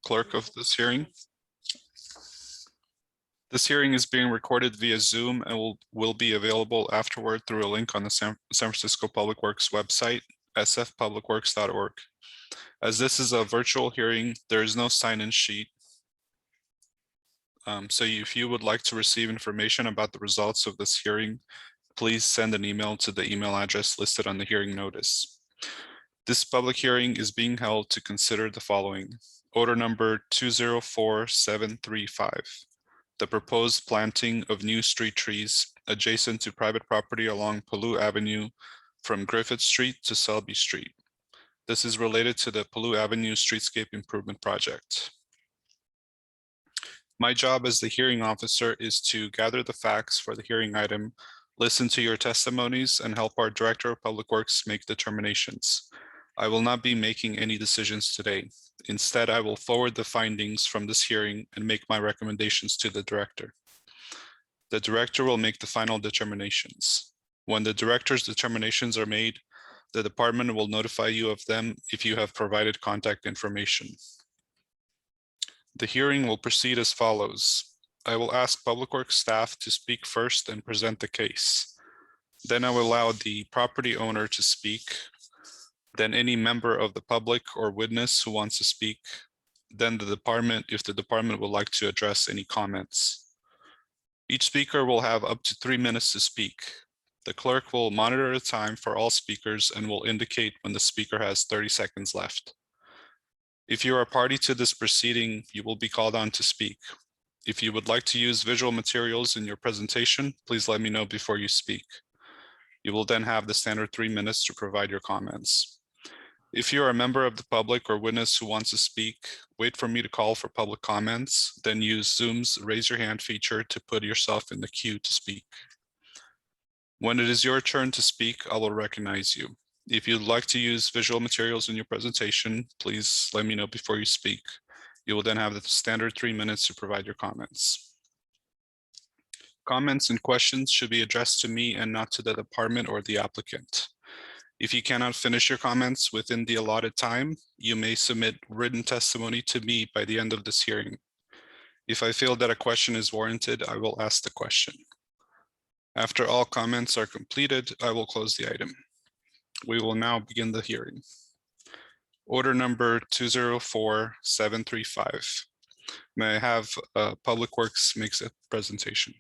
clerk of this hearing. This hearing is being recorded via Zoom and will be available afterward through a link on the San Francisco Public Works website, sfpublicworks.org. As this is a virtual hearing, there is no sign-in sheet. So if you would like to receive information about the results of this hearing, please send an email to the email address listed on the hearing notice. This public hearing is being held to consider the following. Order number 204735. The proposed planting of new street trees adjacent to private property along Palou Avenue from Griffith Street to Selby Street. This is related to the Palou Avenue Streetscape Improvement Project. My job as the hearing officer is to gather the facts for the hearing item, listen to your testimonies, and help our Director of Public Works make determinations. I will not be making any decisions today. Instead, I will forward the findings from this hearing and make my recommendations to the Director. The Director will make the final determinations. When the Director's determinations are made, the department will notify you of them if you have provided contact information. The hearing will proceed as follows. I will ask Public Works staff to speak first and present the case. Then I will allow the property owner to speak. Then any member of the public or witness who wants to speak. Then the department, if the department would like to address any comments. Each speaker will have up to 3 minutes to speak. The clerk will monitor the time for all speakers and will indicate when the speaker has 30 seconds left. If you are a party to this proceeding, you will be called on to speak. If you would like to use visual materials in your presentation, please let me know before you speak. You will then have the standard 3 minutes to provide your comments. If you are a member of the public or witness who wants to speak, wait for me to call for public comments, then use Zoom's raise your hand feature to put yourself in the queue to speak. When it is your turn to speak, I will recognize you. If you'd like to use visual materials in your presentation, please let me know before you speak. You will then have the standard 3 minutes to provide your comments. Comments and questions should be addressed to me and not to the department or the applicant. If you cannot finish your comments within the allotted time, you may submit written testimony to me by the end of this hearing. If I feel that a question is warranted, I will ask the question. After all comments are completed, I will close the item. We will now begin the hearing. Order number 204735. May I have Public Works makes a presentation.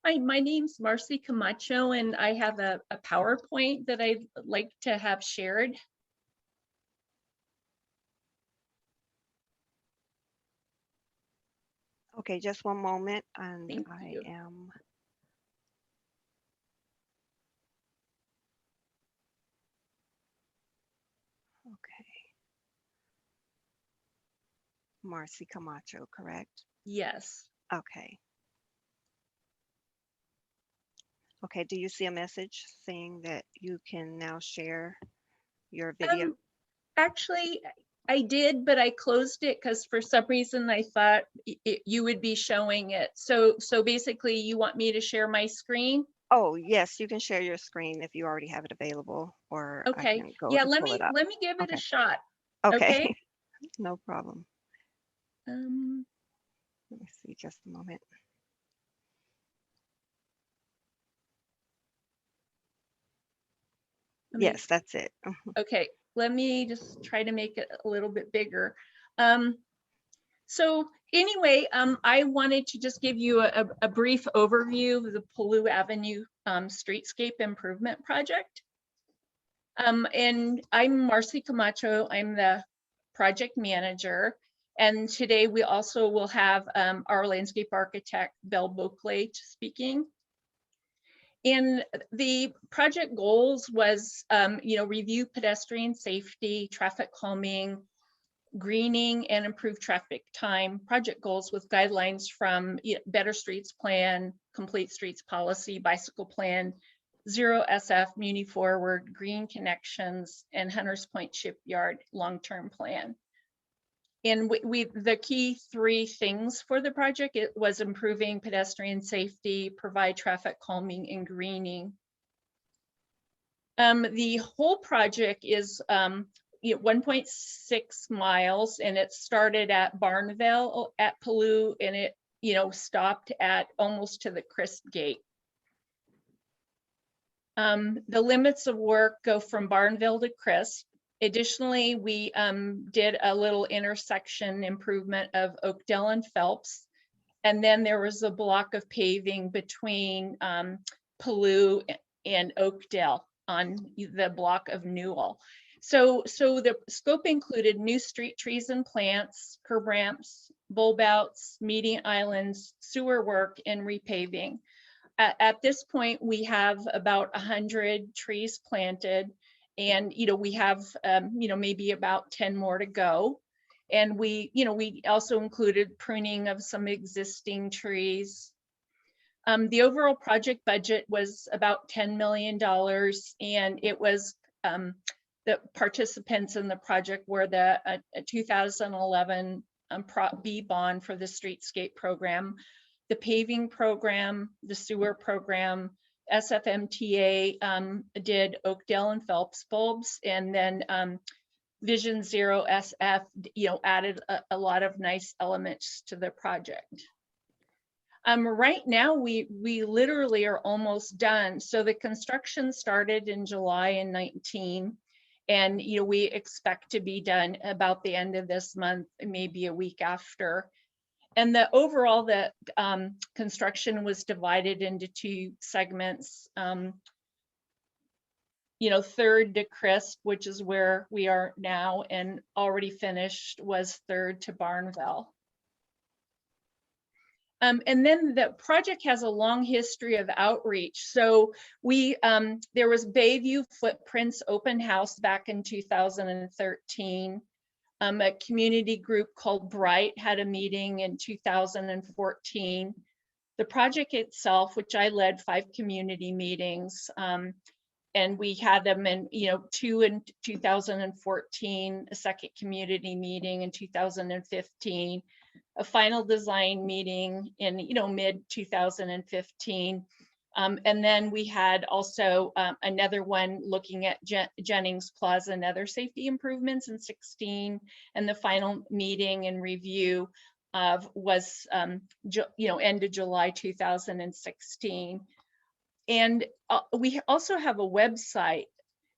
Hi, my name's Marcy Camacho, and I have a PowerPoint that I'd like to have shared. Okay, just one moment, and Thank you. I am. Okay. Marcy Camacho, correct? Yes. Okay. Okay, do you see a message saying that you can now share your video? Actually, I did, but I closed it because for some reason I thought you would be showing it. So basically you want me to share my screen? Oh, yes, you can share your screen if you already have it available, or Okay. I can go Yeah, to let pull me it up. give it Okay. a shot. Okay, Okay. no problem. Let me see, just a moment. Yes, that's it. Okay, let me just try to make it a little bit bigger. So anyway, I wanted to just give you a brief overview of the Palou Avenue Streetscape Improvement Project. And I'm Marcy Camacho, I'm the project manager. And today we also will have our landscape architect, Belle Beauclair, speaking. And the project goals was, review pedestrian safety, traffic calming, greening, and improve traffic time. Project goals with guidelines from Better Streets Plan, Complete Streets Policy, Bicycle Plan, Zero SF, Muni Forward, Green Connections, and Hunters Point Shipyard long-term plan. And the key 3 things for the project, it was improving pedestrian safety, provide traffic calming, and greening. The whole project is 1.6 miles, and it started at Barnville at Palou, and it stopped at almost to the Crisp Gate. The limits of work go from Barnville to Crisp. Additionally, we did a little intersection improvement of Oakdale and Phelps. And then there was a block of paving between Palou and Oakdale on the block of Newell. So the scope included new street trees and plants, curb ramps, bulb outs, median islands, sewer work, and repaving. At this point, we have about 100 trees planted, and we have maybe about 10 more to go. And we also included pruning of some existing trees. The overall project budget was about $10 million, and it was the participants in the project were the 2011 B bond for the streetscape program, the paving program, the sewer program, SFMTA did Oakdale and Phelps bulbs, and then Vision Zero SF, added a lot of nice elements to the project. Right now, we literally are almost done. So the construction started in July in 19, and we expect to be done about the end of this month, maybe a week after. And the overall, the construction was divided into two segments. Third to Crisp, which is where we are now, and already finished was third to Barnville. And then the project has a long history of outreach. So there was Bayview Footprints open house back in 2013. A community group called Bright had a meeting in 2014. The project itself, which I led 5 community meetings, and we had them in, 2 in 2014, a second community meeting in 2015, a final design meeting in, mid 2015. And then we had also another one looking at Jennings Plaza and other safety improvements in 16. And the final meeting and review was, end of July 2016. And we also have a website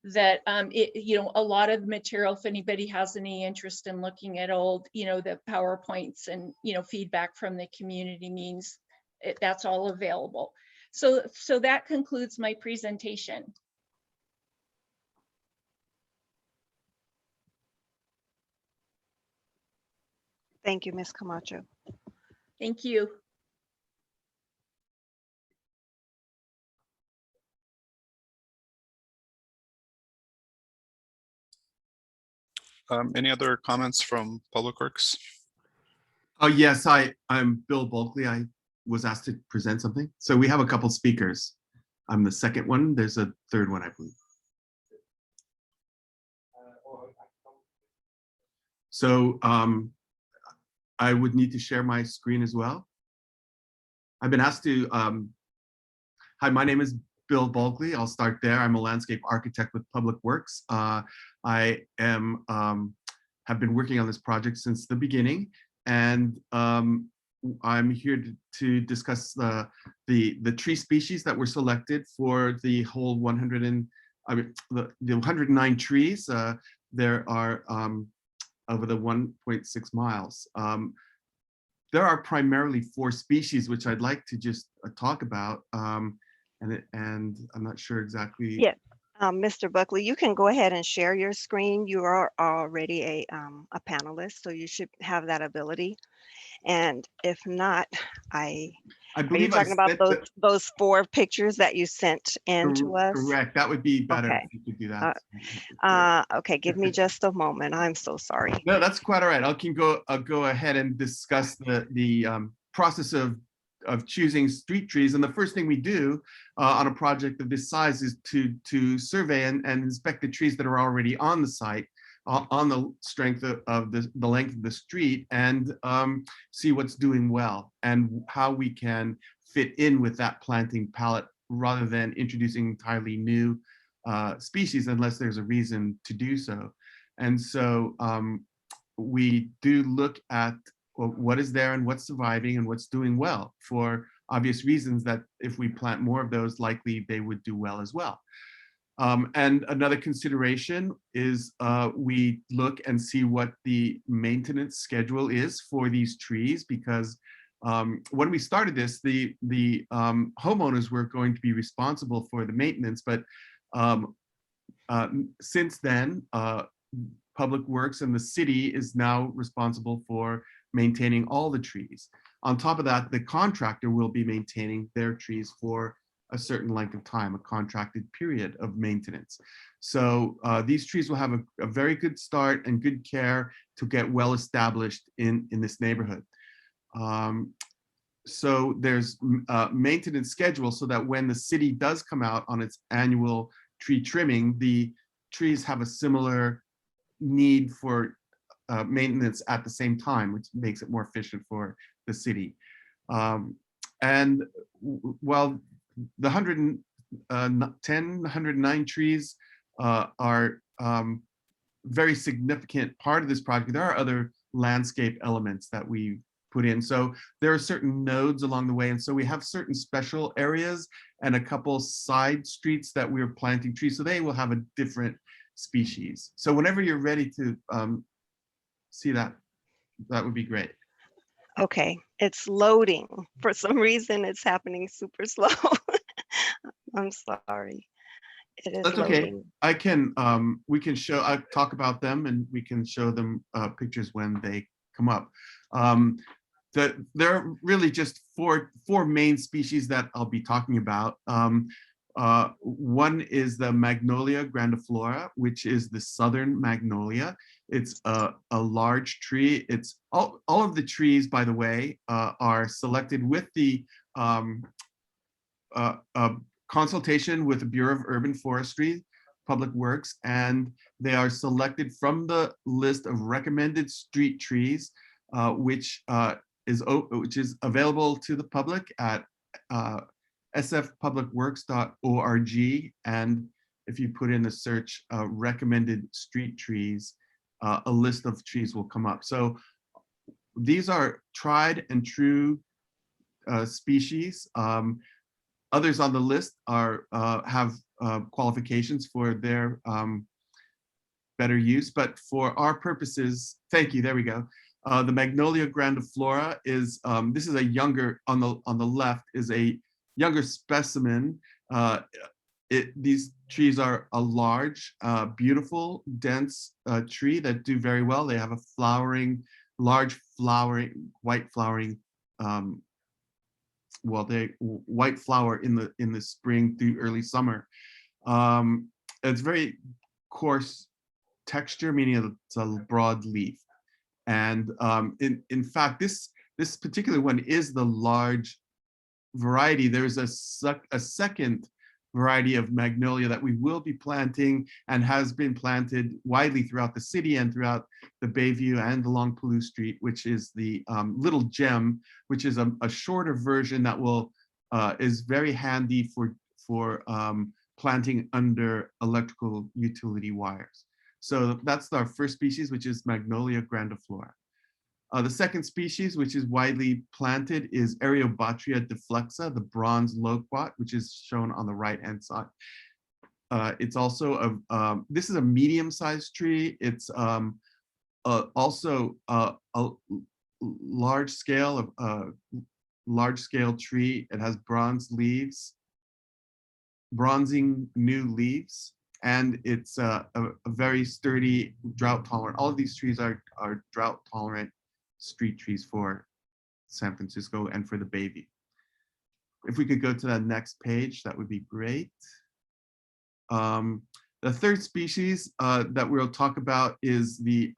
that a lot of the material, if anybody has any interest in looking at old, the PowerPoints and feedback from the community means that's all available. So that concludes my presentation. Thank you, Ms. Camacho. Thank you. Any other comments from Public Works? Oh, yes, I'm Bill Bulkley. I was asked to present something. So we have a couple speakers. I'm the second one. There's a third one, I believe. So I would need to share my screen as well. I've been asked to, hi, my name is Bill Bulkley. I'll start there. I'm a landscape architect with Public Works. I am have been working on this project since the beginning, and I'm here to discuss the tree species that were selected for the whole 109 trees. There are over the 1.6 miles. There are primarily 4 species, which I'd like to just talk about. And I'm not sure exactly. Yeah, Mr. Buckley, you can go ahead and share your screen. You are already a panelist, so you should have that ability. And if not, are you talking about those 4 pictures that you sent in to us? Correct. That would be better okay. if you could do that. Okay, give me just a moment. I'm so sorry. No, that's quite all right. I'll go ahead and discuss the process of choosing street trees. And the first thing we do on a project of this size is to survey and inspect the trees that are already on the site, on the strength of the length of the street, and see what's doing well and how we can fit in with that planting palette rather than introducing entirely new species unless there's a reason to do so. And so we do look at what is there and what's surviving and what's doing well, for obvious reasons that if we plant more of those, likely they would do well as well. And another consideration is we look and see what the maintenance schedule is for these trees, because when we started this, the homeowners were going to be responsible for the maintenance, but since then, Public Works and the city is now responsible for maintaining all the trees. On top of that, the contractor will be maintaining their trees for a certain length of time, a contracted period of maintenance. So these trees will have a very good start and good care to get well established in this neighborhood. So there's maintenance schedule so that when the city does come out on its annual tree trimming, the trees have a similar need for maintenance at the same time, which makes it more efficient for the city. And while the 109 trees are very significant part of this project, there are other landscape elements that we put in. So there are certain nodes along the way. And so we have certain special areas and a couple side streets that we're planting trees. So they will have a different species. So whenever you're ready to see that, that would be great. Okay, it's loading. For some reason, it's happening super slow. I'm sorry. It is That's okay. loading. I can, we can show, I talk about them and we can show them pictures when they come up. There are really just four main species that I'll be talking about. One is the Magnolia Grandiflora, which is the southern magnolia. It's a large tree. It's all of the trees, by the way, are selected with the consultation with the Bureau of Urban Forestry, Public Works, and they are selected from the list of recommended street trees, which is available to the public at sfpublicworks.org. And if you put in the search recommended street trees, a list of trees will come up. So these are tried and true species. Others on the list are have qualifications for their better use, but for our purposes, thank you, there we go. The Magnolia Grandiflora is, this is a younger, on the left, is a younger specimen. These trees are a large, beautiful, dense tree that do very well. They have a large flowering, white flowering, white flower in the spring through early summer. It's very coarse texture, meaning it's a broad leaf. And in fact, this particular one is the large variety. There's a second variety of magnolia that we will be planting and has been planted widely throughout the city and throughout the Bayview and along Palou Street, which is the Little Gem, which is a shorter version that is very handy for planting under electrical utility wires. So that's our first species, which is Magnolia Grandiflora. The second species, which is widely planted, is Arieobatria deflexa, the bronze loquat, which is shown on the right-hand side. It's also this is a medium-sized tree. It's also a large-scale tree. It has bronzing new leaves, and it's a very sturdy, drought-tolerant. All of these trees are drought-tolerant street trees for San Francisco and for the Bayview. If we could go to that next page, that would be great. The third species that we'll talk about is the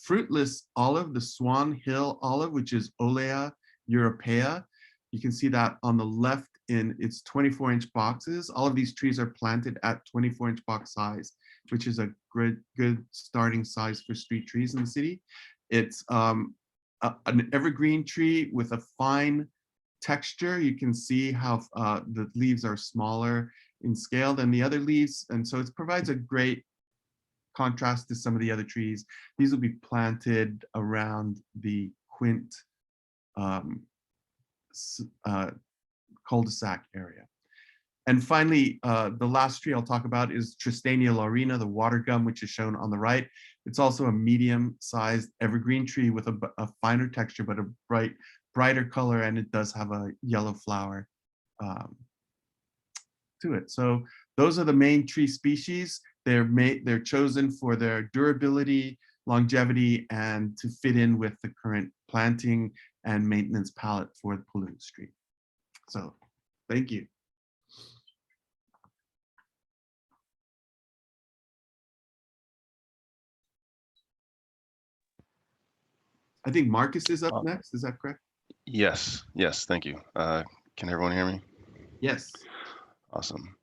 fruitless olive, the Swan Hill olive, which is Olea europaea. You can see that on the left in its 24-inch boxes. All of these trees are planted at 24-inch box size, which is a good starting size for street trees in the city. It's an evergreen tree with a fine texture. You can see how the leaves are smaller in scale than the other leaves. And so it provides a great contrast to some of the other trees. These will be planted around the Quint cul-de-sac area. And finally, the last tree I'll talk about is Tristania laurina, the water gum, which is shown on the right. It's also a medium-sized evergreen tree with a finer texture, but a brighter color, and it does have a yellow flower to it. So those are the main tree species. They're chosen for their durability, longevity, and to fit in with the current planting and maintenance palette for the palou street. So thank you. I think Marcus is up next. Is that correct? Yes, thank you. Can everyone hear me? Yes. Awesome.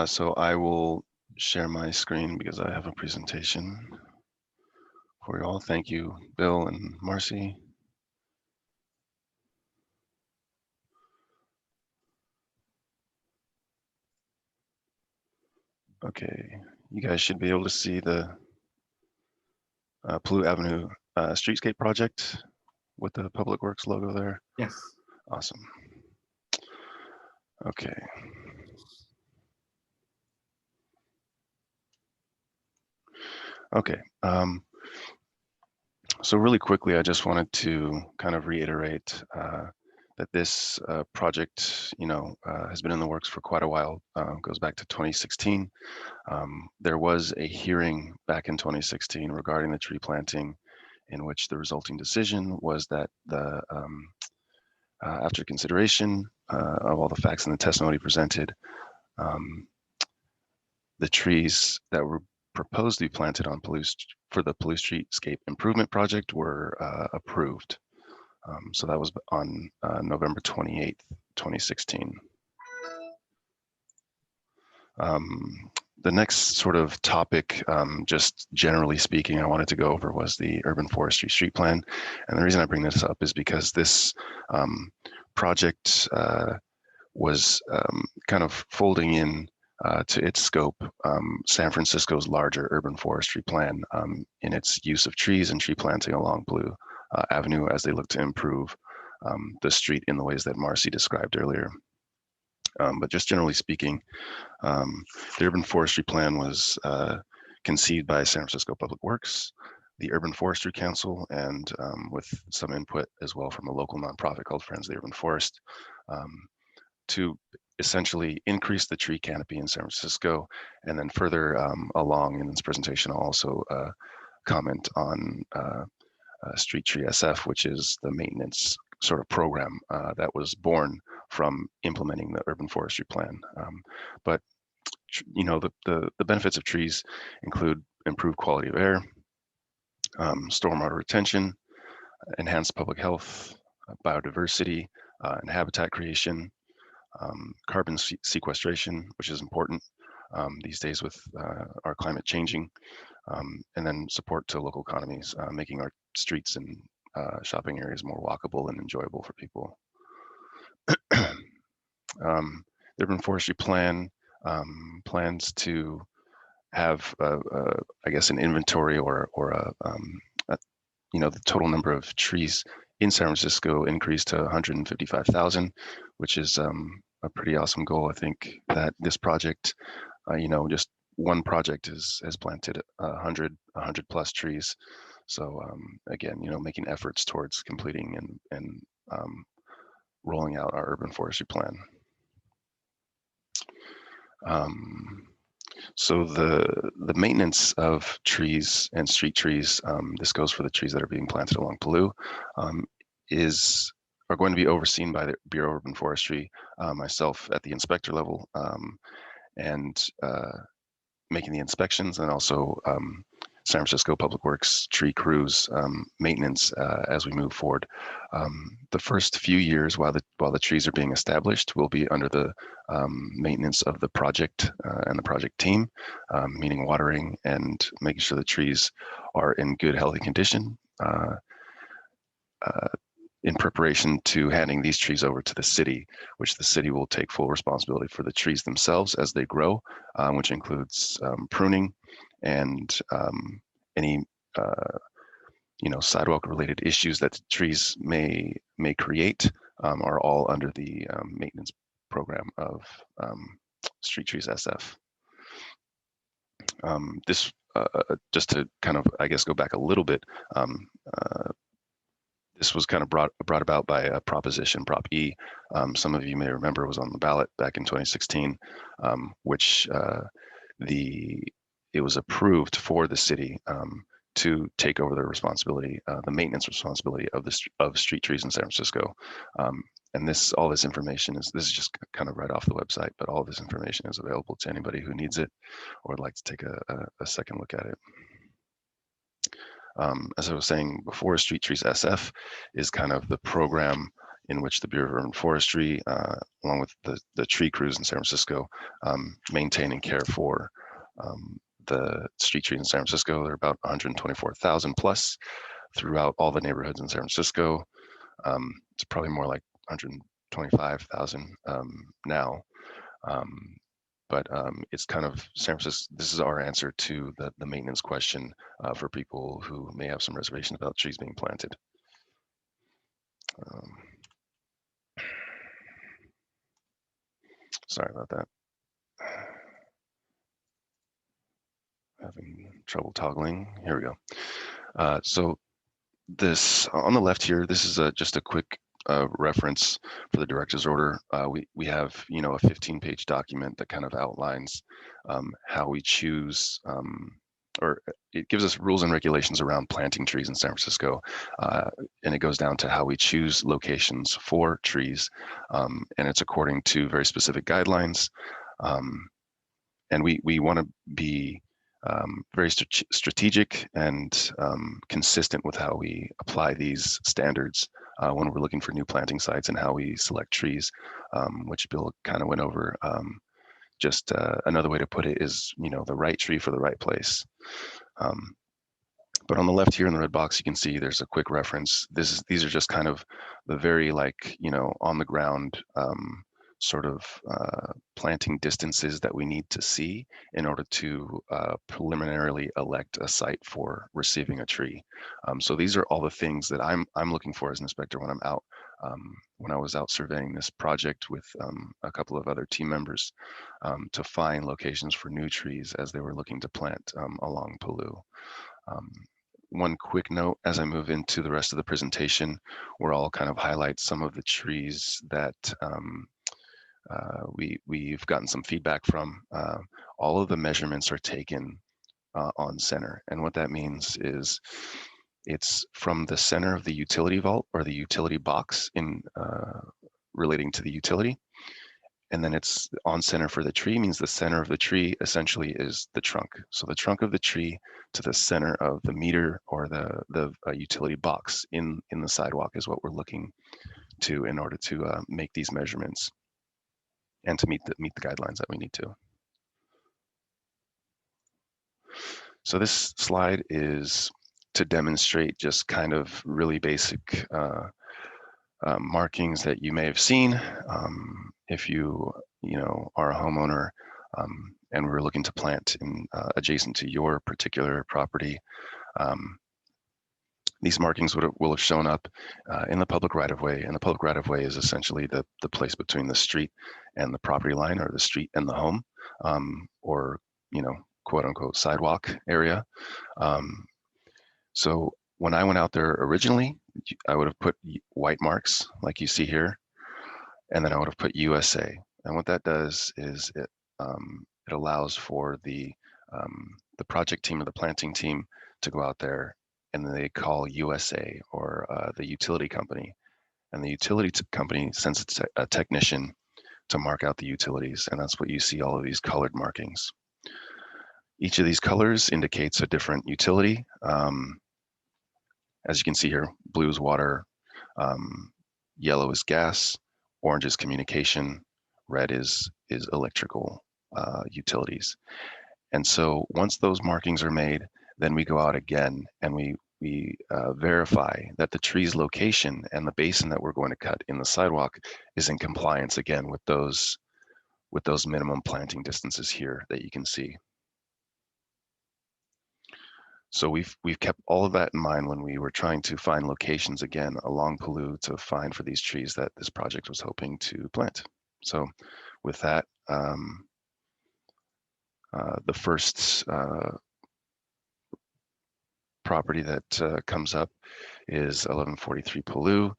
So I will share my screen because I have a presentation for you all. Thank you, Bill and Marcy. Okay, you guys should be able to see the Palou Avenue streetscape project with the Public Works logo there. Yes. Awesome. Okay. Okay. So really quickly, I just wanted to kind of reiterate that this project, has been in the works for quite a while. Goes back to 2016. There was a hearing back in 2016 regarding the tree planting, in which the resulting decision was that after consideration of all the facts and the testimony presented, the trees that were proposed to be planted on for the Palou Streetscape Improvement Project were approved. So that was on November 28th, 2016. The next sort of topic, just generally speaking, I wanted to go over was the urban forestry street plan. And the reason I bring this up is because this project was kind of folding in to its scope San Francisco's larger urban forestry plan in its use of trees and tree planting along Palou Avenue as they look to improve the street in the ways that Marcy described earlier. But just generally speaking, the urban forestry plan was conceived by San Francisco Public Works, the Urban Forestry Council, and with some input as well from a local nonprofit called Friends of the Urban Forest, to essentially increase the tree canopy in San Francisco. And then further along in this presentation, I'll also comment on Street Tree SF, which is the maintenance sort of program that was born from implementing the urban forestry plan. But the benefits of trees include improved quality of air, stormwater retention, enhanced public health, biodiversity, and habitat creation, carbon sequestration, which is important these days with our climate changing, and then support to local economies, making our streets and shopping areas more walkable and enjoyable for people. The urban forestry plan plans to have, I guess, an inventory or the total number of trees in San Francisco increased to 155,000, which is a pretty awesome goal. I think that this project, just one project has planted 100 plus trees. So again, making efforts towards completing and rolling out our urban forestry plan. So the maintenance of trees and street trees, this goes for the trees that are being planted along Palou, are going to be overseen by the Bureau of Urban Forestry, myself at the inspector level, and making the inspections, and also San Francisco Public Works tree crews maintenance as we move forward. The first few years while the trees are being established will be under the maintenance of the project and the project team, meaning watering and making sure the trees are in good, healthy condition. in preparation to handing these trees over to the city, which the city will take full responsibility for the trees themselves as they grow, which includes pruning and any sidewalk related issues that the trees may create are all under the maintenance program of Street Trees SF. This just to kind of, I guess, go back a little bit, this was kind of brought about by a proposition, Prop E. Some of you may remember was on the ballot back in 2016, which it was approved for the city to take over the responsibility, the maintenance responsibility of street trees in San Francisco. And all this information this is just kind of right off the website, but all this information is available to anybody who needs it or would like to take a second look at it. As I was saying before, Street Trees SF is kind of the program in which the Bureau of Urban Forestry, along with the tree crews in San Francisco, maintain and care for the street trees in San Francisco. There are about 124,000 plus throughout all the neighborhoods in San Francisco. It's probably more like 125,000 now. But it's kind of San Francisco. This is our answer to the maintenance question for people who may have some reservations about trees being planted. Sorry about that. Having trouble toggling. Here we go. So this on the left here, this is just a quick reference for the director's order. We have, a 15-page document that kind of outlines how we choose, or it gives us rules and regulations around planting trees in San Francisco. And it goes down to how we choose locations for trees. And it's according to very specific guidelines. And we want to be very strategic and consistent with how we apply these standards when we're looking for new planting sites and how we select trees, which Bill kind of went over. Just another way to put it is, the right tree for the right place. But on the left here in the red box, you can see there's a quick reference. These are just kind of the very on the ground sort of planting distances that we need to see in order to preliminarily elect a site for receiving a tree. So these are all the things that I'm looking for as an inspector when I'm out. When I was out surveying this project with a couple of other team members to find locations for new trees as they were looking to plant along Palou. One quick note as I move into the rest of the presentation, where I'll kind of highlight some of the trees that we've gotten some feedback from. All of the measurements are taken on center. And what that means is it's from the center of the utility vault or the utility box in relating to the utility. And then it's on center for the tree, means the center of the tree essentially is the trunk. So the trunk of the tree to the center of the meter or the utility box in the sidewalk is what we're looking to in order to make these measurements and to meet the guidelines that we need to. So this slide is to demonstrate just kind of really basic markings that you may have seen if you are a homeowner and we're looking to plant in adjacent to your particular property. These markings will have shown up in the public right-of-way, and the public right-of-way is essentially the place between the street and the property line, or the street and the home, or quote-unquote sidewalk area. So when I went out there originally, I would have put white marks like you see here, and then I would have put USA. And what that does is it allows for the project team or the planting team to go out there, and they call USA or the utility company, and the utility company sends a technician to mark out the utilities, and that's what you see, all of these colored markings. Each of these colors indicates a different utility. As you can see here, blue is water, yellow is gas, orange is communication, red is electrical utilities. And so once those markings are made, then we go out again and we verify that the tree's location and the basin that we're going to cut in the sidewalk is in compliance again with those minimum planting distances here that you can see. So we've kept all of that in mind when we were trying to find locations again along Palou to find for these trees that this project was hoping to plant. So with that, the first property that comes up is 1143 Palou.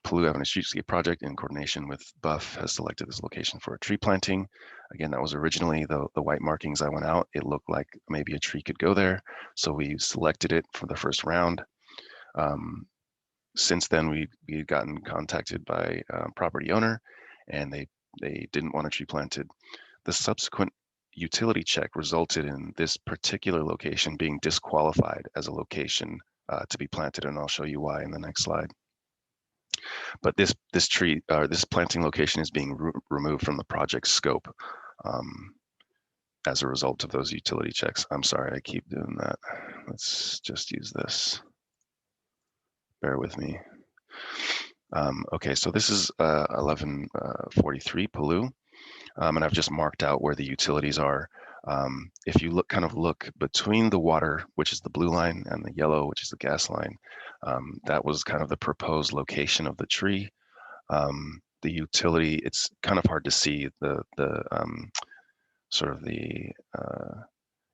Palou Avenue Streetscape Project in coordination with Buff has selected this location for a tree planting. Again, that was originally the white markings I went out. It looked like maybe a tree could go there. So we selected it for the first round. Since then, we had gotten contacted by a property owner and they didn't want a tree planted. The subsequent utility check resulted in this particular location being disqualified as a location to be planted, and I'll show you why in the next slide. But this planting location is being removed from the project scope as a result of those utility checks. I'm sorry, I keep doing that. Let's just use this. Bear with me. Okay, so this is 1143 Palou, and I've just marked out where the utilities are. If you look between the water, which is the blue line, and the yellow, which is the gas line, that was kind of the proposed location of the tree. The utility, it's kind of hard to see the sort of the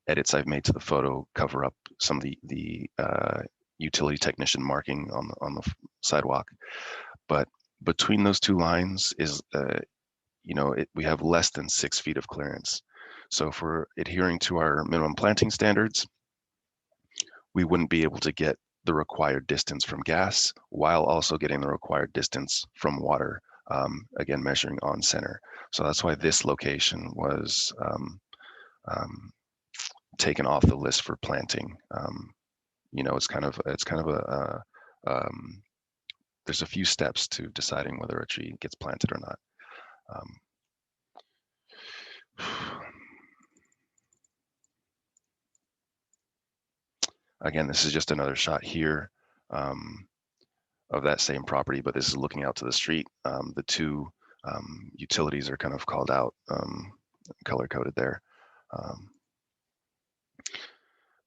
edits I've made to the photo cover up some of the utility technician marking on the sidewalk. But between those two lines is, we have less than 6 feet of clearance. So if we're adhering to our minimum planting standards, we wouldn't be able to get the required distance from gas while also getting the required distance from water, again, measuring on center. So that's why this location was taken off the list for planting. It's kind of a, there's a few steps to deciding whether a tree gets planted or not. Again, this is just another shot here of that same property, but this is looking out to the street. The two utilities are kind of called out, color coded there.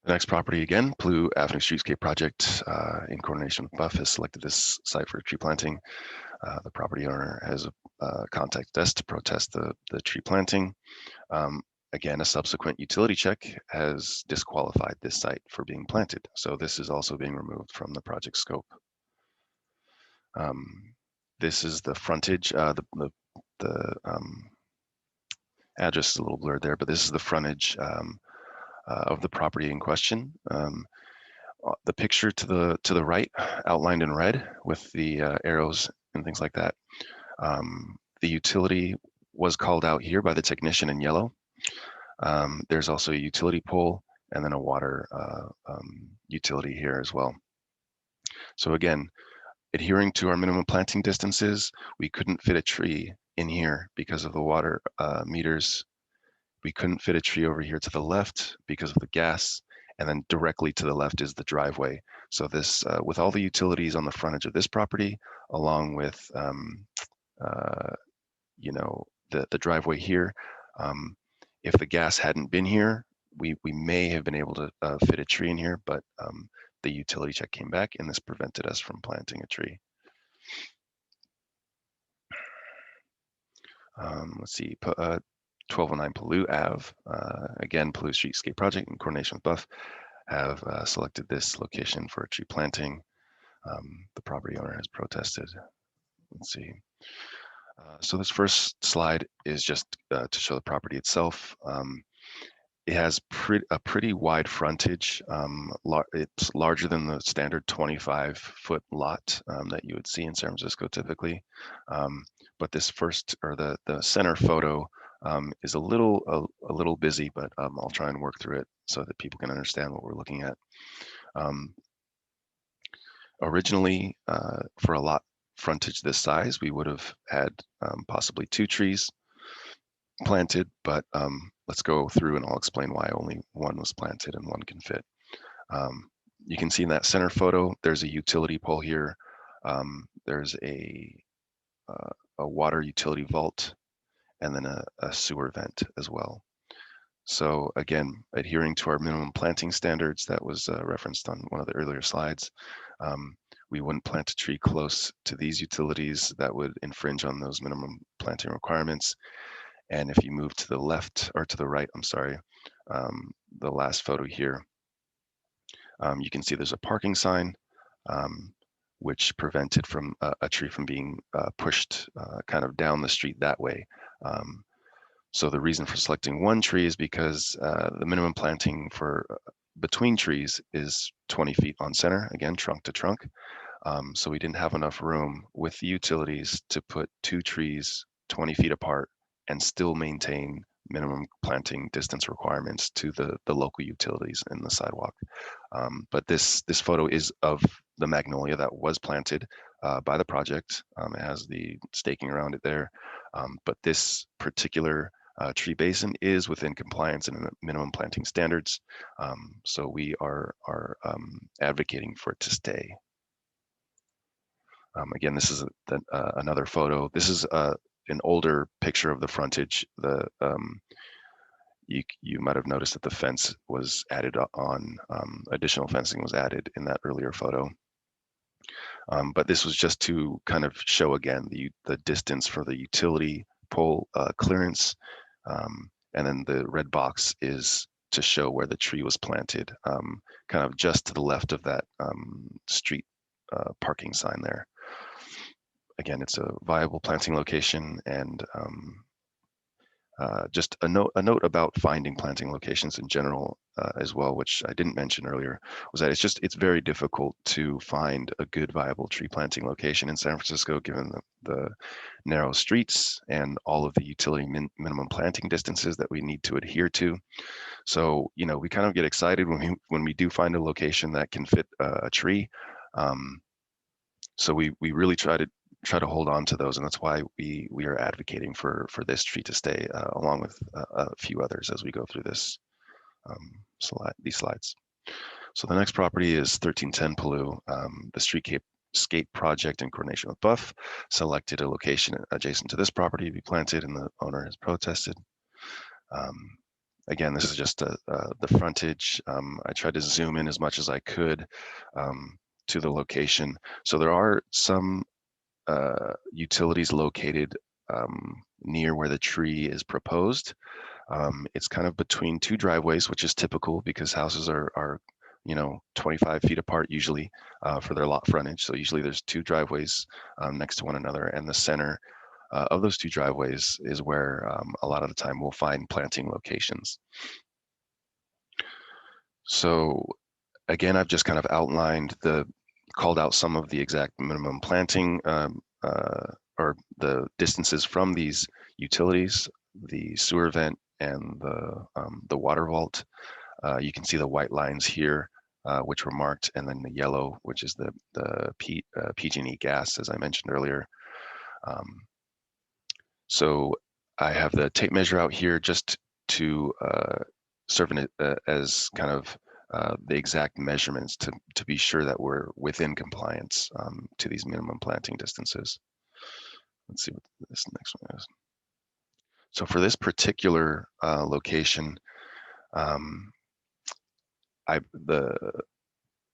The next property, again, Palou Avenue Streetscape Project in coordination with Buff has selected this site for tree planting. The property owner has contacted us to protest the tree planting. Again, a subsequent utility check has disqualified this site for being planted. So this is also being removed from the project scope. This is the frontage, the address is a little blurred there, but this is the frontage of the property in question. The picture to the right, outlined in red with the arrows and things like that. The utility was called out here by the technician in yellow. There's also a utility pole and then a water utility here as well. So again, adhering to our minimum planting distances, we couldn't fit a tree in here because of the water meters. We couldn't fit a tree over here to the left because of the gas, and then directly to the left is the driveway. So this, with all the utilities on the frontage of this property, along with the driveway here, if the gas hadn't been here, we may have been able to fit a tree in here, but the utility check came back and this prevented us from planting a tree. Let's see, 1209 Palou Ave, again, Palou Streetscape Project in coordination with Buff have selected this location for a tree planting. The property owner has protested. Let's see. So this first slide is just to show the property itself. It has a pretty wide frontage. It's larger than the standard 25-foot lot that you would see in San Francisco typically. But this first, or the center photo is a little busy, but I'll try and work through it so that people can understand what we're looking at. Originally, for a lot frontage this size, we would have had possibly 2 trees planted, but let's go through and I'll explain why only one was planted and one can fit. You can see in that center photo, there's a utility pole here. There's a water utility vault, and then a sewer vent as well. So again, adhering to our minimum planting standards that was referenced on one of the earlier slides, we wouldn't plant a tree close to these utilities that would infringe on those minimum planting requirements. And if you move to the left, or to the right, I'm sorry, the last photo here, you can see there's a parking sign, which prevented from a tree from being pushed kind of down the street that way. So the reason for selecting one tree is because the minimum planting for between trees is 20 feet on center, again, trunk to trunk. So we didn't have enough room with the utilities to put 2 trees 20 feet apart and still maintain minimum planting distance requirements to the local utilities in the sidewalk. But this photo is of the magnolia that was planted by the project. It has the staking around it there. But this particular tree basin is within compliance and minimum planting standards. So we are advocating for it to stay. Again, this is another photo. This is an older picture of the frontage. You might have noticed that the fence was added on, additional fencing was added in that earlier photo. But this was just to kind of show again the distance for the utility pole clearance. And then the red box is to show where the tree was planted, kind of just to the left of that street parking sign there. Again, it's a viable planting location, and just a note about finding planting locations in general as well, which I didn't mention earlier, was that it's very difficult to find a good viable tree planting location in San Francisco, given the narrow streets and all of the utility minimum planting distances that we need to adhere to. So, you know, we kind of get excited when we do find a location that can fit a tree. So we really try to hold on to those, and that's why we are advocating for this tree to stay, along with a few others as we go through this these slides. So the next property is 1310 Palou. The streetscape project in coordination with Buff selected a location adjacent to this property to be planted, and the owner has protested. Again, this is just the frontage. I tried to zoom in as much as I could to the location. So there are some utilities located near where the tree is proposed. It's kind of between 2 driveways, which is typical because houses are 25 feet apart usually for their lot frontage. So usually there's 2 driveways next to one another, and the center of those 2 driveways is where a lot of the time we'll find planting locations. So again, I've just kind of called out some of the exact minimum planting or the distances from these utilities, the sewer vent and the water vault. You can see the white lines here, which were marked, and then the yellow, which is the PG&E gas, as I mentioned earlier. So I have the tape measure out here just to serve as kind of the exact measurements to be sure that we're within compliance to these minimum planting distances. Let's see what this next one is. So for this particular location, the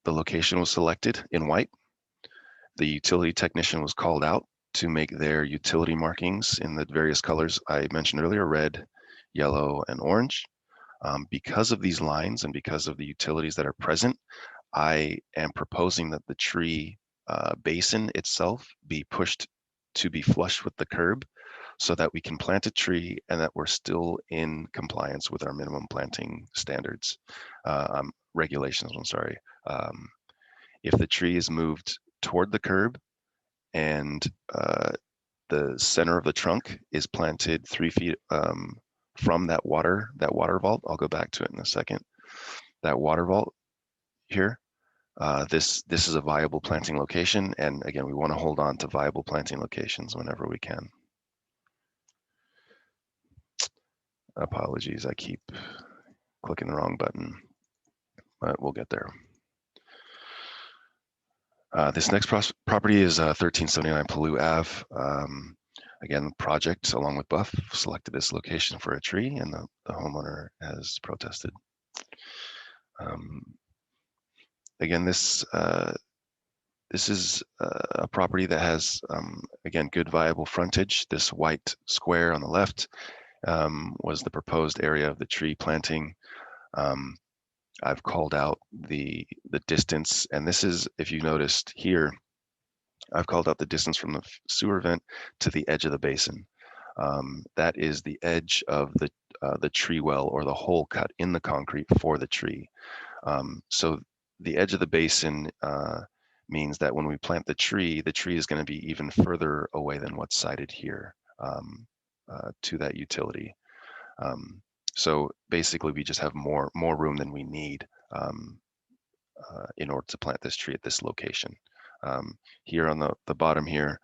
location was selected in white. The utility technician was called out to make their utility markings in the various colors I mentioned earlier, red, yellow, and orange. Because of these lines and because of the utilities that are present, I am proposing that the tree basin itself be pushed to be flush with the curb so that we can plant a tree and that we're still in compliance with our minimum planting standards, regulations, I'm sorry. If the tree is moved toward the curb and the center of the trunk is planted 3 feet from that water vault, I'll go back to it in a second. That water vault here, this is a viable planting location. And again, we want to hold on to viable planting locations whenever we can. Apologies, I keep clicking the wrong button, but we'll get there. This next property is 1379 Palou Ave. Again, the project along with Buff selected this location for a tree, and the homeowner has protested. Again, this is a property that has, again, good viable frontage. This white square on the left was the proposed area of the tree planting. I've called out the distance, and this is, if you noticed here, I've called out the distance from the sewer vent to the edge of the basin. That is the edge of the tree well, or the hole cut in the concrete for the tree. So the edge of the basin means that when we plant the tree is going to be even further away than what's cited here to that utility. So basically, we just have more room than we need in order to plant this tree at this location. Here on the bottom here,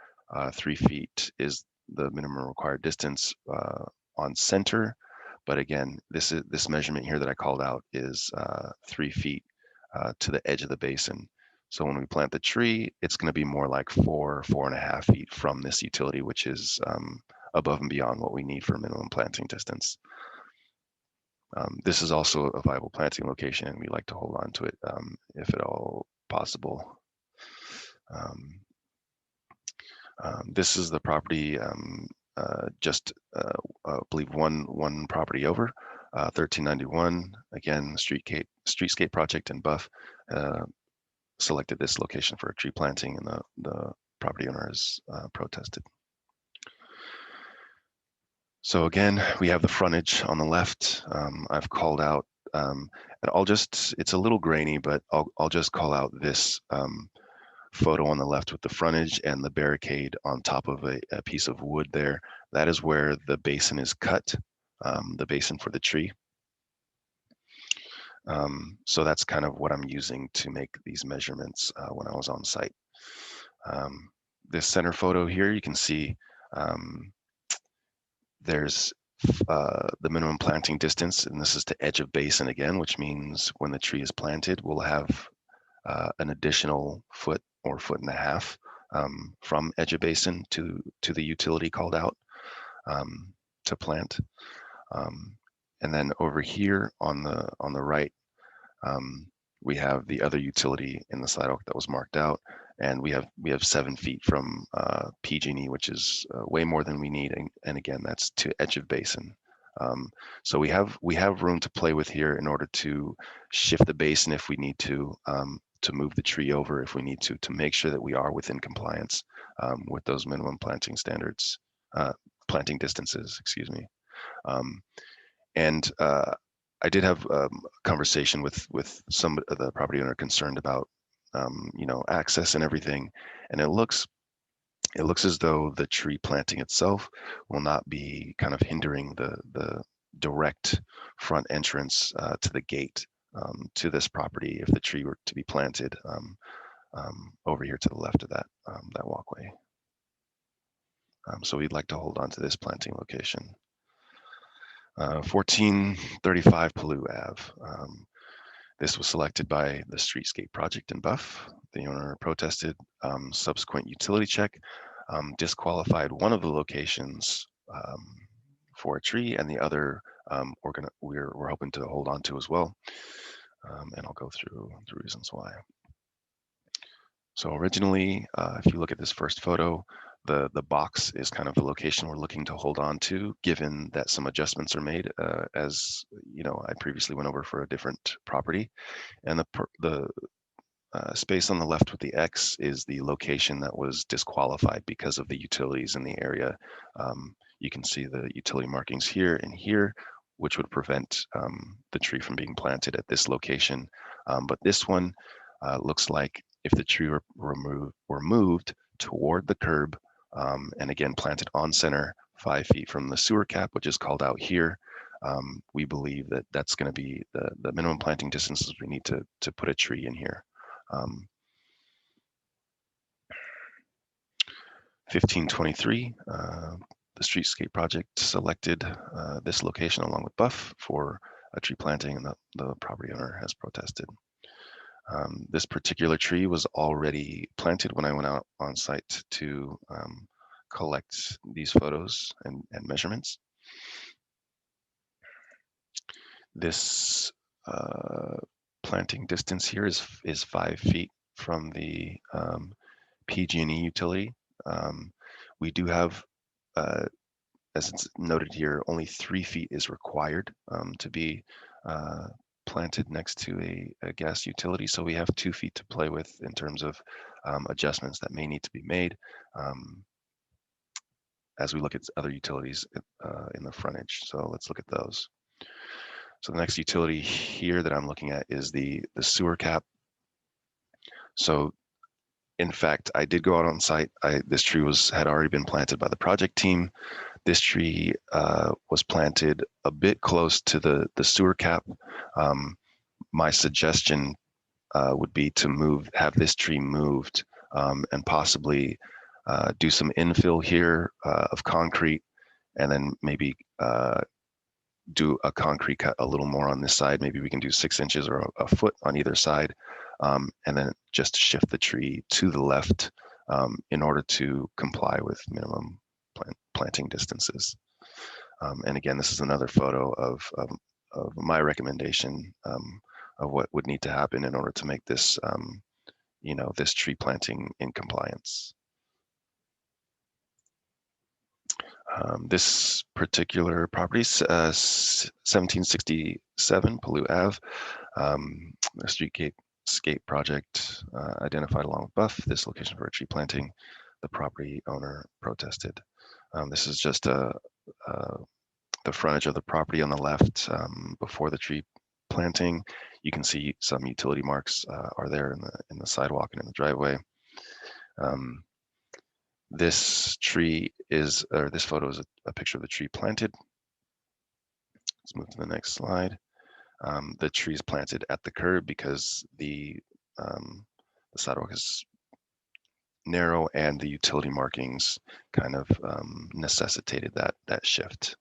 3 feet is the minimum required distance on center. But again, this measurement here that I called out is 3 feet to the edge of the basin. So when we plant the tree, it's going to be more like 4.5 feet from this utility, which is above and beyond what we need for minimum planting distance. This is also a viable planting location, and we like to hold on to it if at all possible. This is the property just, I believe, one property over, 1391. Again, streetscape project in Buff selected this location for a tree planting, and the property owner has protested. So again, we have the frontage on the left. I've called out, and it's a little grainy, but I'll just call out this photo on the left with the frontage and the barricade on top of a piece of wood there. That is where the basin is cut, the basin for the tree. So that's kind of what I'm using to make these measurements when I was on site. This center photo here, you can see there's the minimum planting distance, and this is to edge of basin again, which means when the tree is planted, we'll have an additional foot or 1.5 feet from edge of basin to the utility called out to plant. And then over here on the right, we have the other utility in the sidewalk that was marked out, and we have 7 feet from PG&E, which is way more than we need. And again, that's to edge of basin. So we have room to play with here in order to shift the basin if we need to move the tree over if we need to make sure that we are within compliance with those minimum planting standards, planting distances, excuse me. And I did have a conversation with some of the property owner concerned about access and everything, and it looks as though the tree planting itself will not be kind of hindering the direct front entrance to the gate to this property if the tree were to be planted over here to the left of that walkway. So we'd like to hold on to this planting location. 1435 Palou Ave. This was selected by the Streetscape project in Buff. The owner protested. Subsequent utility check disqualified one of the locations for a tree, and the other we're hoping to hold on to as well. And I'll go through the reasons why. So originally, if you look at this first photo, the box is kind of the location we're looking to hold on to, given that some adjustments are made, as you know, I previously went over for a different property. And the space on the left with the X is the location that was disqualified because of the utilities in the area. You can see the utility markings here and here, which would prevent the tree from being planted at this location. But this one looks like if the tree were moved toward the curb, and again planted on center 5 feet from the sewer cap, which is called out here, we believe that that's going to be the minimum planting distances we need to put a tree in here. 1523, the Streetscape project selected this location along with Buff for a tree planting, and the property owner has protested. This particular tree was already planted when I went out on site to collect these photos and measurements. This planting distance here is 5 feet from the PG&E utility. We do have, as it's noted here, only 3 feet is required to be planted next to a gas utility. So we have 2 feet to play with in terms of adjustments that may need to be made as we look at other utilities in the frontage. So let's look at those. So the next utility here that I'm looking at is the sewer cap. So in fact, I did go out on site. This tree had already been planted by the project team. This tree was planted a bit close to the sewer cap. My suggestion would be to have this tree moved and possibly do some infill here of concrete, and then maybe do a concrete cut a little more on this side. Maybe we can do 6 inches or a foot on either side, and then just shift the tree to the left in order to comply with minimum planting distances. And again, this is another photo of my recommendation of what would need to happen in order to make this, this tree planting in compliance. This particular property, 1767 Palou Ave, a streetscape project identified along with Buff. This location for a tree planting. The property owner protested. This is just the frontage of the property on the left before the tree planting. You can see some utility marks are there in the sidewalk and in the driveway. This photo is a picture of the tree planted. Let's move to the next slide. The tree is planted at the curb because the sidewalk is narrow and the utility markings kind of necessitated that shift.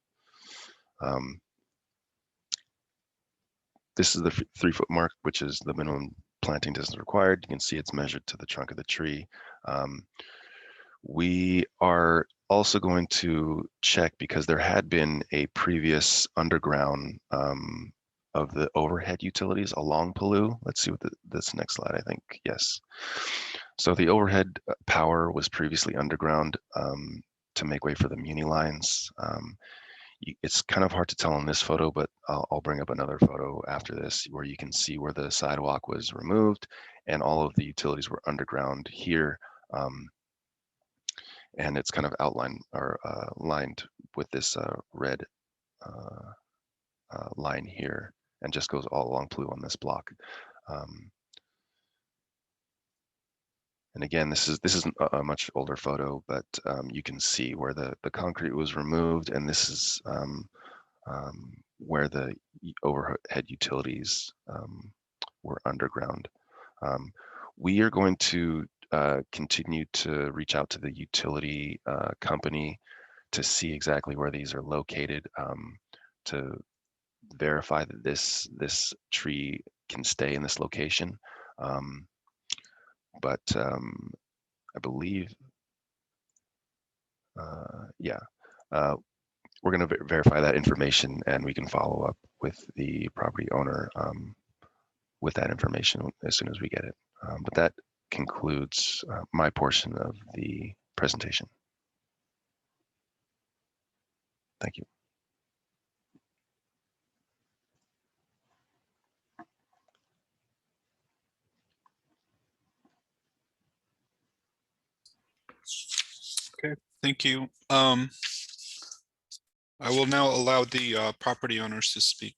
This is the 3 foot mark, which is the minimum planting distance required. You can see it's measured to the trunk of the tree. We are also going to check because there had been a previous underground of the overhead utilities along Palou. Let's see what this next slide, I think, yes. So the overhead power was previously underground to make way for the muni lines. It's kind of hard to tell in this photo, but I'll bring up another photo after this where you can see where the sidewalk was removed and all of the utilities were underground here. And it's kind of outlined or lined with this red line here and just goes all along Palou on this block. And again, this is a much older photo, but you can see where the concrete was removed, and this is where the overhead utilities were underground. We are going to continue to reach out to the utility company to see exactly where these are located to verify that this tree can stay in this location. But I believe, we're going to verify that information, and we can follow up with the property owner with that information as soon as we get it. But that concludes my portion of the presentation. Thank you. Okay, thank you. I will now allow the property owners to speak.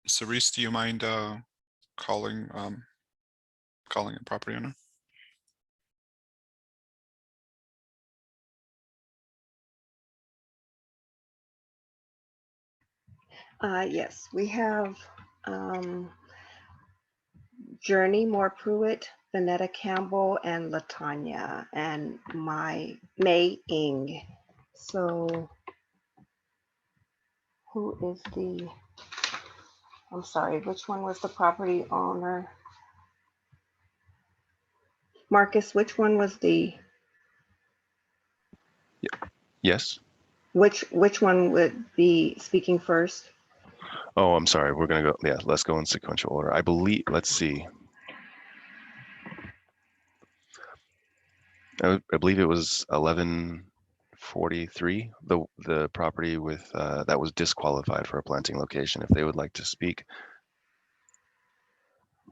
Cerise, do you mind calling a property owner? Yes, we have Journey Moore Pruitt, Vanetta Campbell, and Latanya, and May Ing. So who is the I'm sorry, which one was the property owner? Marcus, which one was the, Yes. which one would be speaking first? Oh, I'm sorry. We're gonna go. Yeah, let's go in sequential order. I believe. Let's see. I believe it was 1143. The property with that was disqualified for a planting location. If they would like to speak.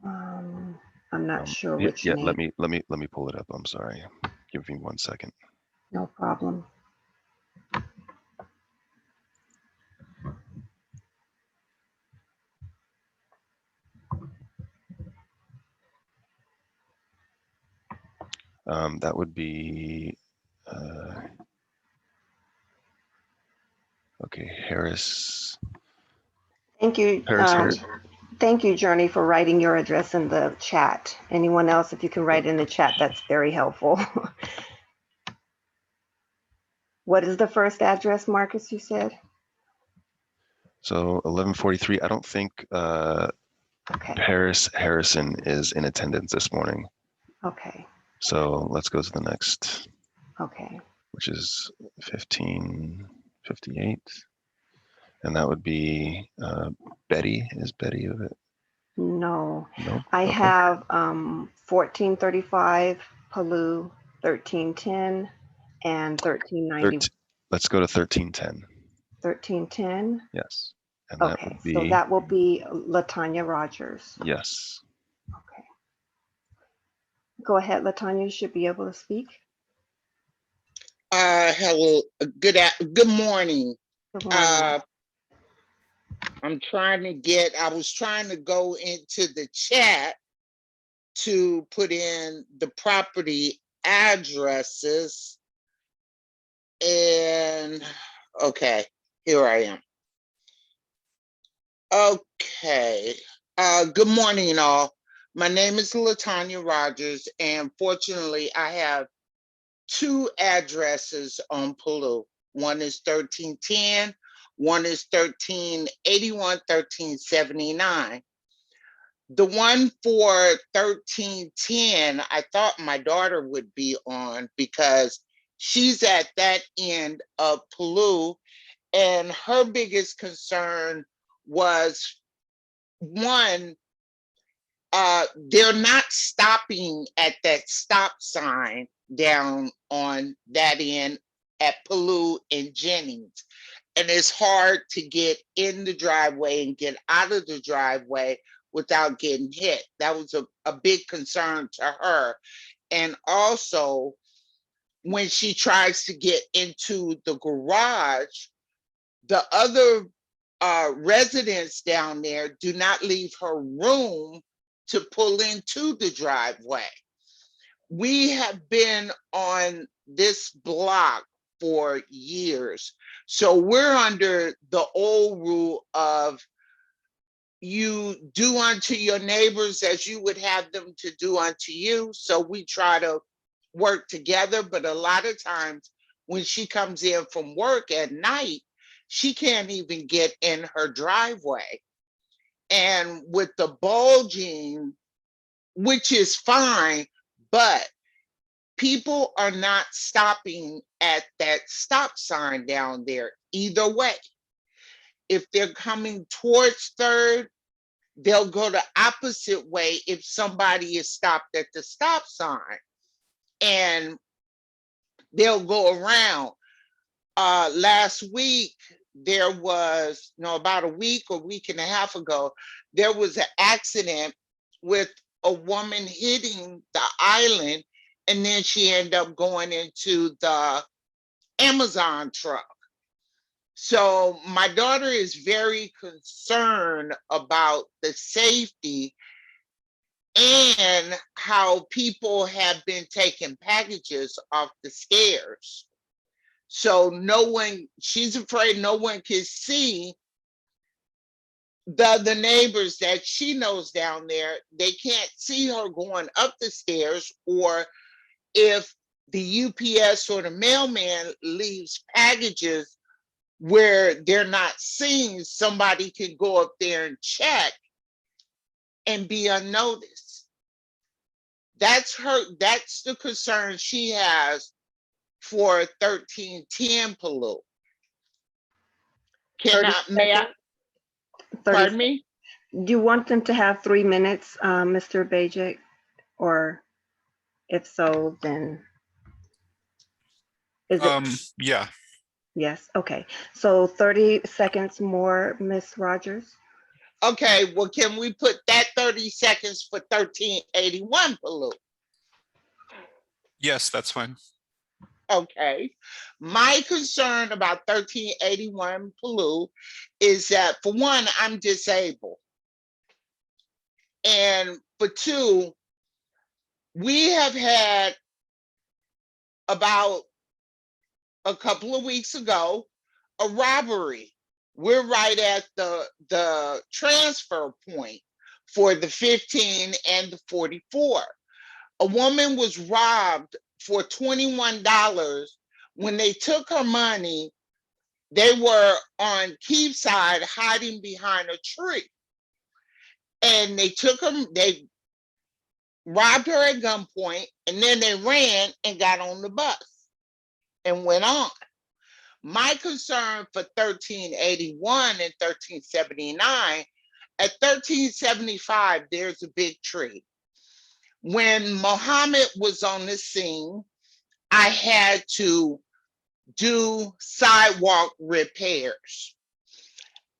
I'm not sure Yeah, which yeah. name. Let me pull it up. I'm sorry. Give me 1 second. No problem. That would be. Okay, Harris. Thank you. Harris. Thank you, Journey, for writing your address in the chat. Anyone else, if you can write in the chat, that's very helpful. What is the first address, Marcus, you said? So 1143. I don't think Okay, Harrison is in attendance this morning. okay, So let's go to the next, okay. which is 1558. And that would be Betty. Is Betty of it? No, No. I Okay. have 1435 Palou, 1310, and 1390. Let's go to 1310. 1310. Yes. And that Okay, would so be, that will be Latanya Rogers. yes. Okay. Go ahead, Latanya, you should be able to speak. Hello, good morning. Good morning. I was trying to go into the chat to put in the property addresses. And okay, here I am. Okay, good morning all. My name is Latanya Rogers, and fortunately I have two addresses on Palou. One is 1310, one is 1381, 1379. The one for 1310, I thought my daughter would be on because she's at that end of Palou, and her biggest concern was, one, they're not stopping at that stop sign down on that end at Palou and Jennings. And it's hard to get in the driveway and get out of the driveway without getting hit. That was a big concern to her. And also, when she tries to get into the garage, the other residents down there do not leave her room to pull into the driveway. We have been on this block for years. So we're under the old rule of you do unto your neighbors as you would have them to do unto you. So we try to work together, but a lot of times when she comes in from work at night, she can't even get in her driveway. And with the bulging, which is fine, but people are not stopping at that stop sign down there either way. If they're coming towards Third, they'll go the opposite way if somebody is stopped at the stop sign, and they'll go around. Last week, there was, about a week or week and a half ago, there was an accident with a woman hitting the island, and then she ended up going into the Amazon truck. So my daughter is very concerned about the safety and how people have been taking packages off the stairs. So she's afraid no one can see the neighbors that she knows down there. They can't see her going up the stairs, or if the UPS or the mailman leaves packages where they're not seen, somebody can go up there and check and be unnoticed. That's the concern she has for 1310 palou. May I, 30 pardon me? Do you want them to have 3 minutes, Mr. Bajik? Or if so, then is it? Yeah, Yes, okay. So 30 seconds more, Miss Rogers. Okay, well, can we put that 30 seconds for 1381 palou? yes, that's fine. Okay. My concern about 1381 palou is that, for one, I'm disabled. And for two, we have had, about a couple of weeks ago, a robbery. We're right at the transfer point for the 15 and the 44. A woman was robbed for $21. When they took her money, they were on Keyside hiding behind a tree. And they took them, they robbed her at gunpoint, and then they ran and got on the bus and went on. My concern for 1381 and 1379, at 1375, there's a big tree. When Muhammad was on the scene, I had to do sidewalk repairs.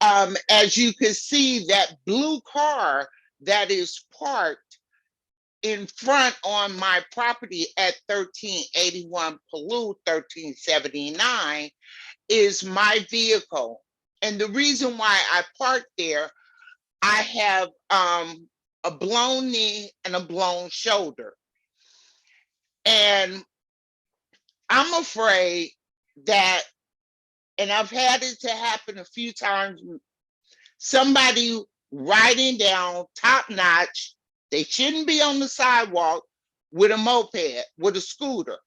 As you can see, that blue car that is parked in front on my property at 1381 palou, 1379, is my vehicle. And the reason why I parked there, I have a blown knee and a blown shoulder. And I'm afraid that, and I've had it to happen a few times, somebody riding down top notch, they shouldn't be on the sidewalk, with a moped, with a scooter.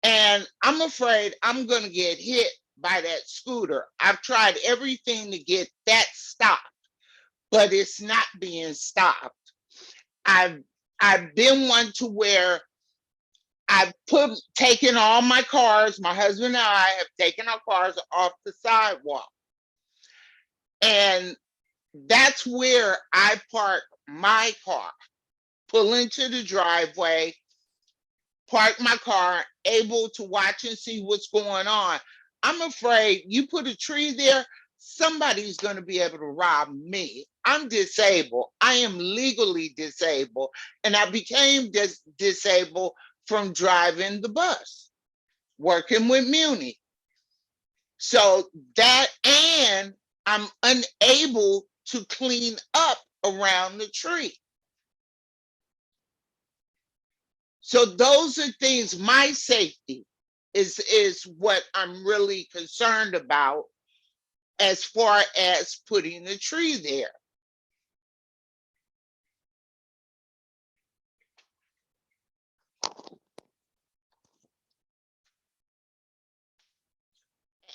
And I'm afraid I'm gonna get hit by that scooter. I've tried everything to get that stopped, but it's not being stopped. I've been one to where I've taken all my cars, my husband and I have taken our cars off the sidewalk. And that's where I park my car, pull into the driveway, park my car, able to watch and see what's going on. I'm afraid you put a tree there, somebody's going to be able to rob me. I'm disabled. I am legally disabled. And I became disabled from driving the bus, working with Muni. So that, and I'm unable to clean up around the tree. So those are things, my safety is what I'm really concerned about as far as putting the tree there.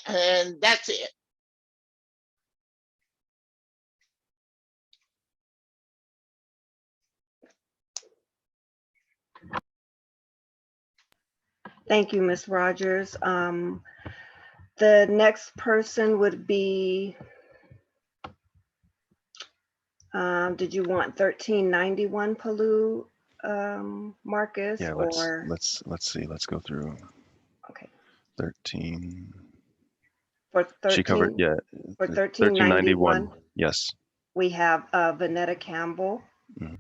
And that's it. Thank you, Ms. Rogers. The next person would be, did you want 1391 palou, Marcus? Yeah, or let's see. Let's go through. Okay. 13. For 13, She covered, yeah. For 1391, yes. we have Vanetta Campbell. Mhm.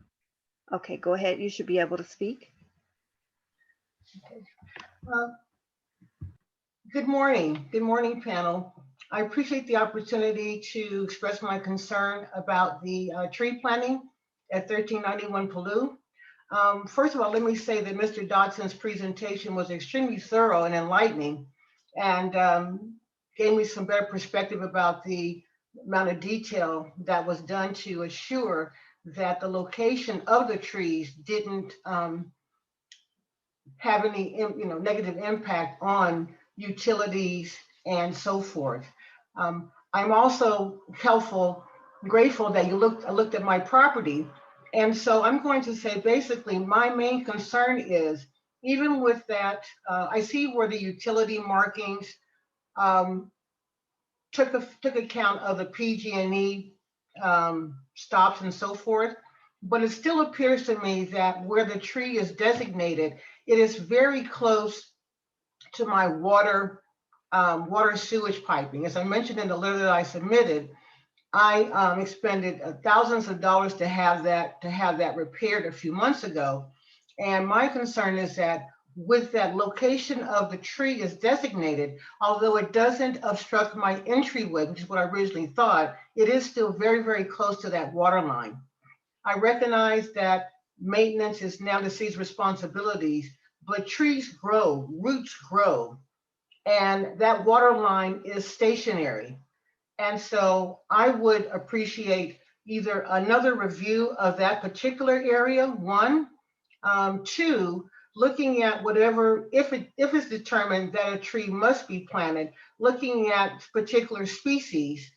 Okay, go ahead. You should be able to speak. Good morning, panel. I appreciate the opportunity to express my concern about the tree planting at 1391 palou. First of all, let me say that Mr. Dodson's presentation was extremely thorough and enlightening, and gave me some better perspective about the amount of detail that was done to assure that the location of the trees didn't have any negative impact on utilities and so forth. I'm also grateful that I looked at my property. And so I'm going to say, basically, my main concern is, even with that, I see where the utility markings took account of the PG&E stops and so forth, but it still appears to me that where the tree is designated, it is very close to my water sewage piping. As I mentioned in the letter that I submitted, I expended thousands of dollars to have that repaired a few months ago. And my concern is that with that location of the tree is designated, although it doesn't obstruct my entryway, which is what I originally thought, it is still very, very close to that water line. I recognize that maintenance is now the city's responsibilities, but trees grow, roots grow, and that water line is stationary. And so I would appreciate either another review of that particular area, one, two, looking at whatever, if it's determined that a tree must be planted, looking at particular species,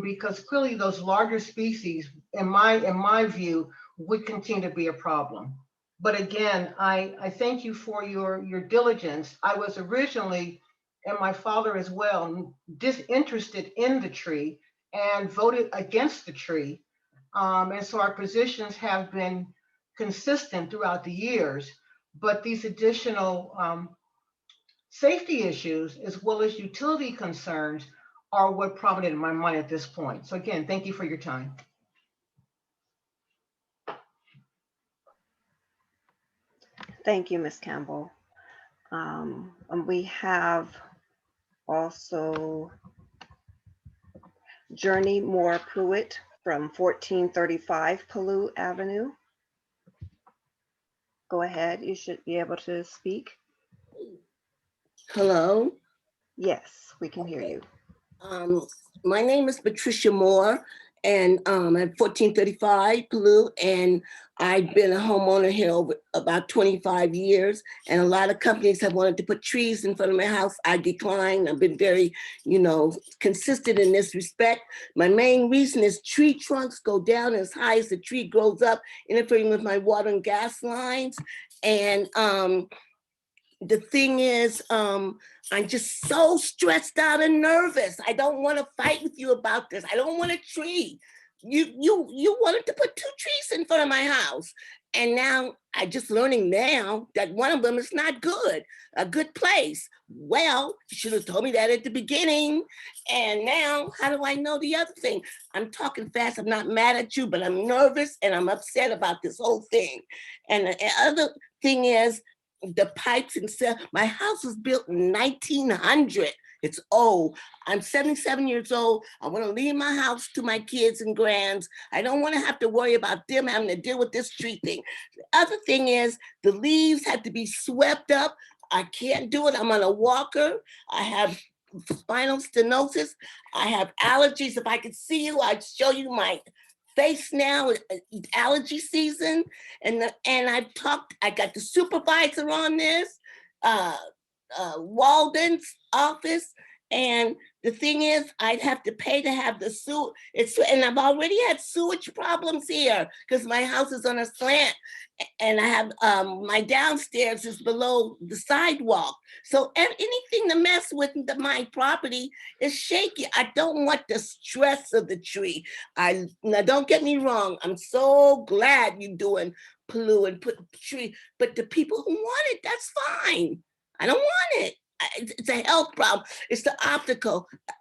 because clearly those larger species, in my view, would continue to be a problem. But again, I thank you for your diligence. I was originally, and my father as well, disinterested in the tree and voted against the tree. And so our positions have been consistent throughout the years, but these additional safety issues, as well as utility concerns, are what prompted in my mind at this point. So again, thank you for your time. Thank you, Ms. Campbell. And we have also Journey Moore Pruitt from 1435 Palou Avenue. Go ahead, you should be able to speak. Hello. Yes, we can hear you. My name is Patricia Moore, and I'm at 1435 Palou, and I've been a homeowner here over about 25 years, and a lot of companies have wanted to put trees in front of my house. I declined. I've been very, consistent in this respect. My main reason is tree trunks go down as high as the tree grows up, interfering with my water and gas lines. And the thing is, I'm just so stressed out and nervous. I don't want to fight with you about this. I don't want a tree. You wanted to put 2 trees in front of my house. And now I'm just learning now that one of them is not good, a good place. Well, you should have told me that at the beginning. And now, how do I know the other thing? I'm talking fast. I'm not mad at you, but I'm nervous and I'm upset about this whole thing. And the other thing is, the pipes and stuff. My house was built in 1900. It's old. I'm 77 years old. I want to leave my house to my kids and grands. I don't want to have to worry about them having to deal with this tree thing. The other thing is the leaves have to be swept up. I can't do it. I'm on a walker. I have spinal stenosis. I have allergies. If I could see you, I'd show you my face now, allergy season, and I got the supervisor on this, Walden's office, and the thing is, I'd have to pay to have the sewer. And I've already had sewage problems here because my house is on a slant, and I have my downstairs is below the sidewalk. So anything to mess with my property is shaky. I don't want the stress of the tree. Now don't get me wrong. I'm so glad you're doing Palou and put the tree, but the people who want it, that's fine. I don't want it. It's a health problem. It's the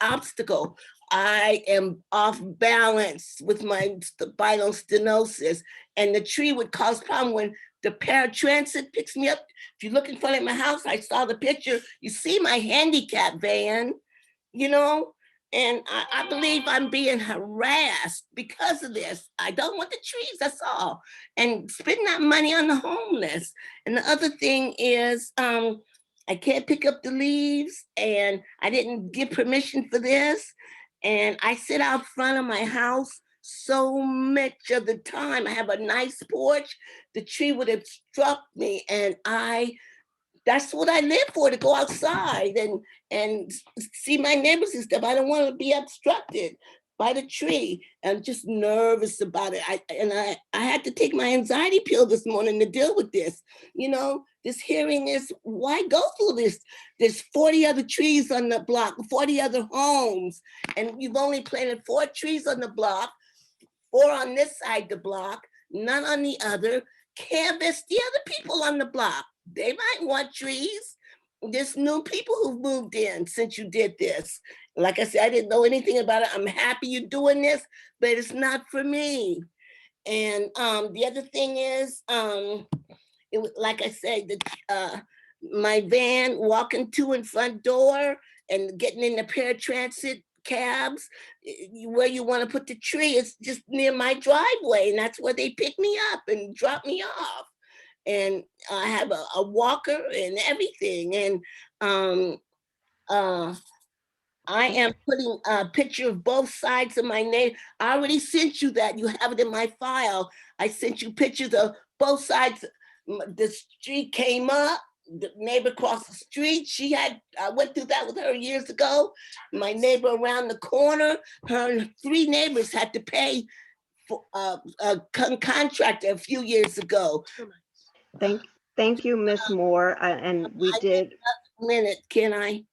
obstacle. I am off balance with my spinal stenosis, and the tree would cause problem when the paratransit picks me up. If you look in front of my house, I saw the picture. You see my handicap van, and I believe I'm being harassed because of this. I don't want the trees, that's all. And spending that money on the homeless. And the other thing is, I can't pick up the leaves, and I didn't give permission for this. And I sit out front of my house so much of the time. I have a nice porch. The tree would have struck me, and I that's what I live for, to go outside and see my neighbors and stuff. I don't want to be obstructed by the tree. I'm just nervous about it. I had to take my anxiety pill this morning to deal with this. You know, this hearing is, why go through this? There's 40 other trees on the block, 40 other homes, and you've only planted 4 trees on the block, 4 on this side of the block, none on the other. Canvas the other people on the block. They might want trees. There's new people who've moved in since you did this. Like I said, I didn't know anything about it. I'm happy you're doing this, but it's not for me. And the other thing is, it was, like I said, my van walking to and front door and getting in the paratransit cabs, where you want to put the tree is just near my driveway, and that's where they pick me up and drop me off. And I have a walker and everything. And I am putting a picture of both sides of my name. I already sent you that. You have it in my file. I sent you pictures of both sides. The street came up, the neighbor across the street, I went through that with her years ago. My neighbor around the corner, her 3 neighbors had to pay for a contractor a few years ago. Thank you, Ms. Moore. And we did. A minute, can I?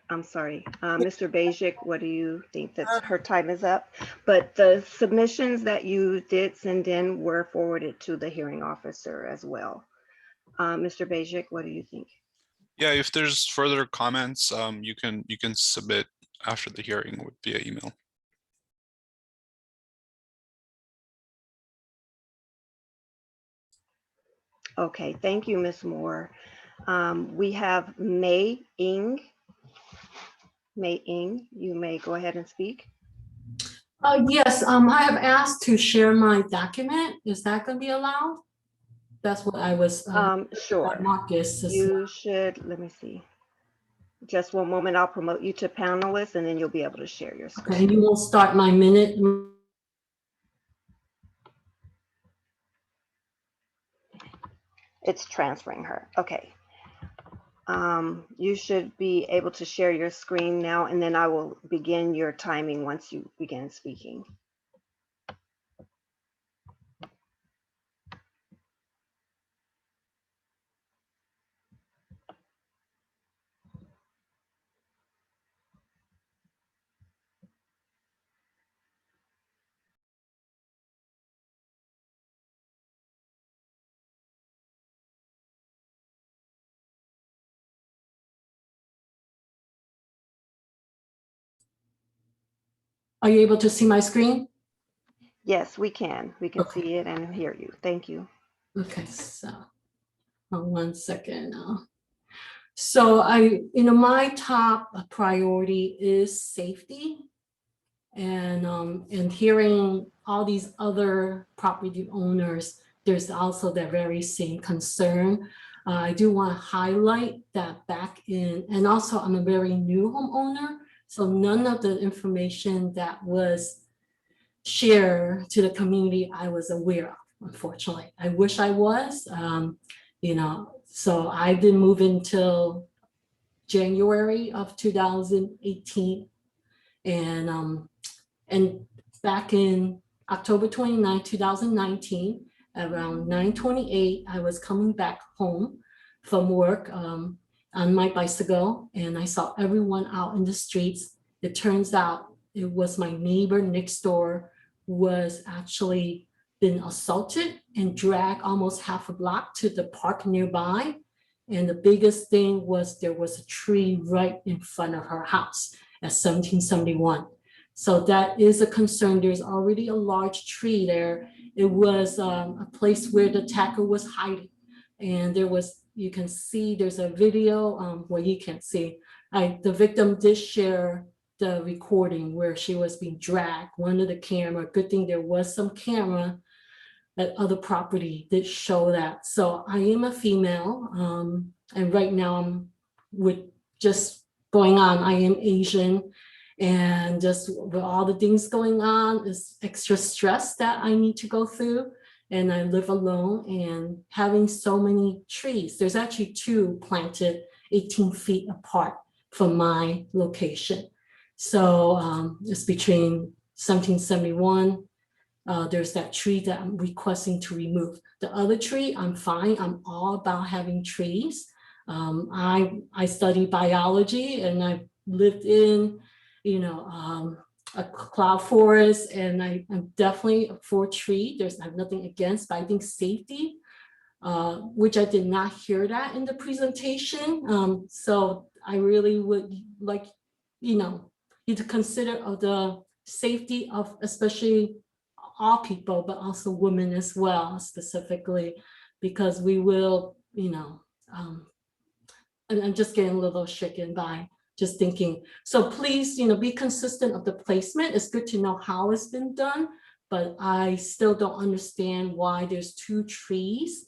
I'm sorry, Mr. Bajik, what do you think? That her time is up? But the submissions that you did send in were forwarded to the hearing officer as well. Mr. Bajik, what do you think? Yeah, if there's further comments, you can submit after the hearing via email. Okay, thank you, Ms. Moore. We have Mei Ing. Mei Ing, you may go ahead and speak. Yes, I have asked to share my document. Is that going to be allowed? That's what I was. Sure. Marcus. You should, let me see. Just one moment, I'll promote you to panelist and then you'll be able to share your screen. Okay, you will start my minute. It's transferring her. Okay. You should be able to share your screen now, and then I will begin your timing once you begin speaking. Are you able to see my screen? Yes, we can. We can Okay. see it and hear you. Thank you. Okay, so 1 second now. So my top priority is safety, and hearing all these other property owners, there's also that very same concern. I do want to highlight that back in, and also I'm a very new homeowner, so none of the information that was shared to the community I was aware of, unfortunately. I wish I was, so I didn't move until January of 2018. And back in October 29, 2019, around 9:28, I was coming back home from work on my bicycle, and I saw everyone out in the streets. It turns out it was my neighbor next door who was actually been assaulted and dragged almost half a block to the park nearby. And the biggest thing was there was a tree right in front of her house at 1771. So that is a concern. There's already a large tree there. It was a place where the attacker was hiding. And there was, you can see, there's a video where you can see, the victim did share the recording where she was being dragged. One of the camera, good thing there was some camera at other property that show that. So I am a female, and right now I'm with just going on, I am Asian, and just with all the things going on is extra stress that I need to go through. and I live alone, and having so many trees, there's actually 2 planted 18 feet apart from my location. So it's between 1771. There's that tree that I'm requesting to remove. The other tree, I'm fine. I'm all about having trees. I study biology, and I lived in, a cloud forest, and I'm definitely for tree. I have nothing against, but I think safety, which I did not hear that in the presentation. So I really would like, you to consider of the safety of especially all people, but also women as well, specifically, because we will, and I'm just getting a little shaken by just thinking. So please, be consistent of the placement. It's good to know how it's been done, but I still don't understand why there's 2 trees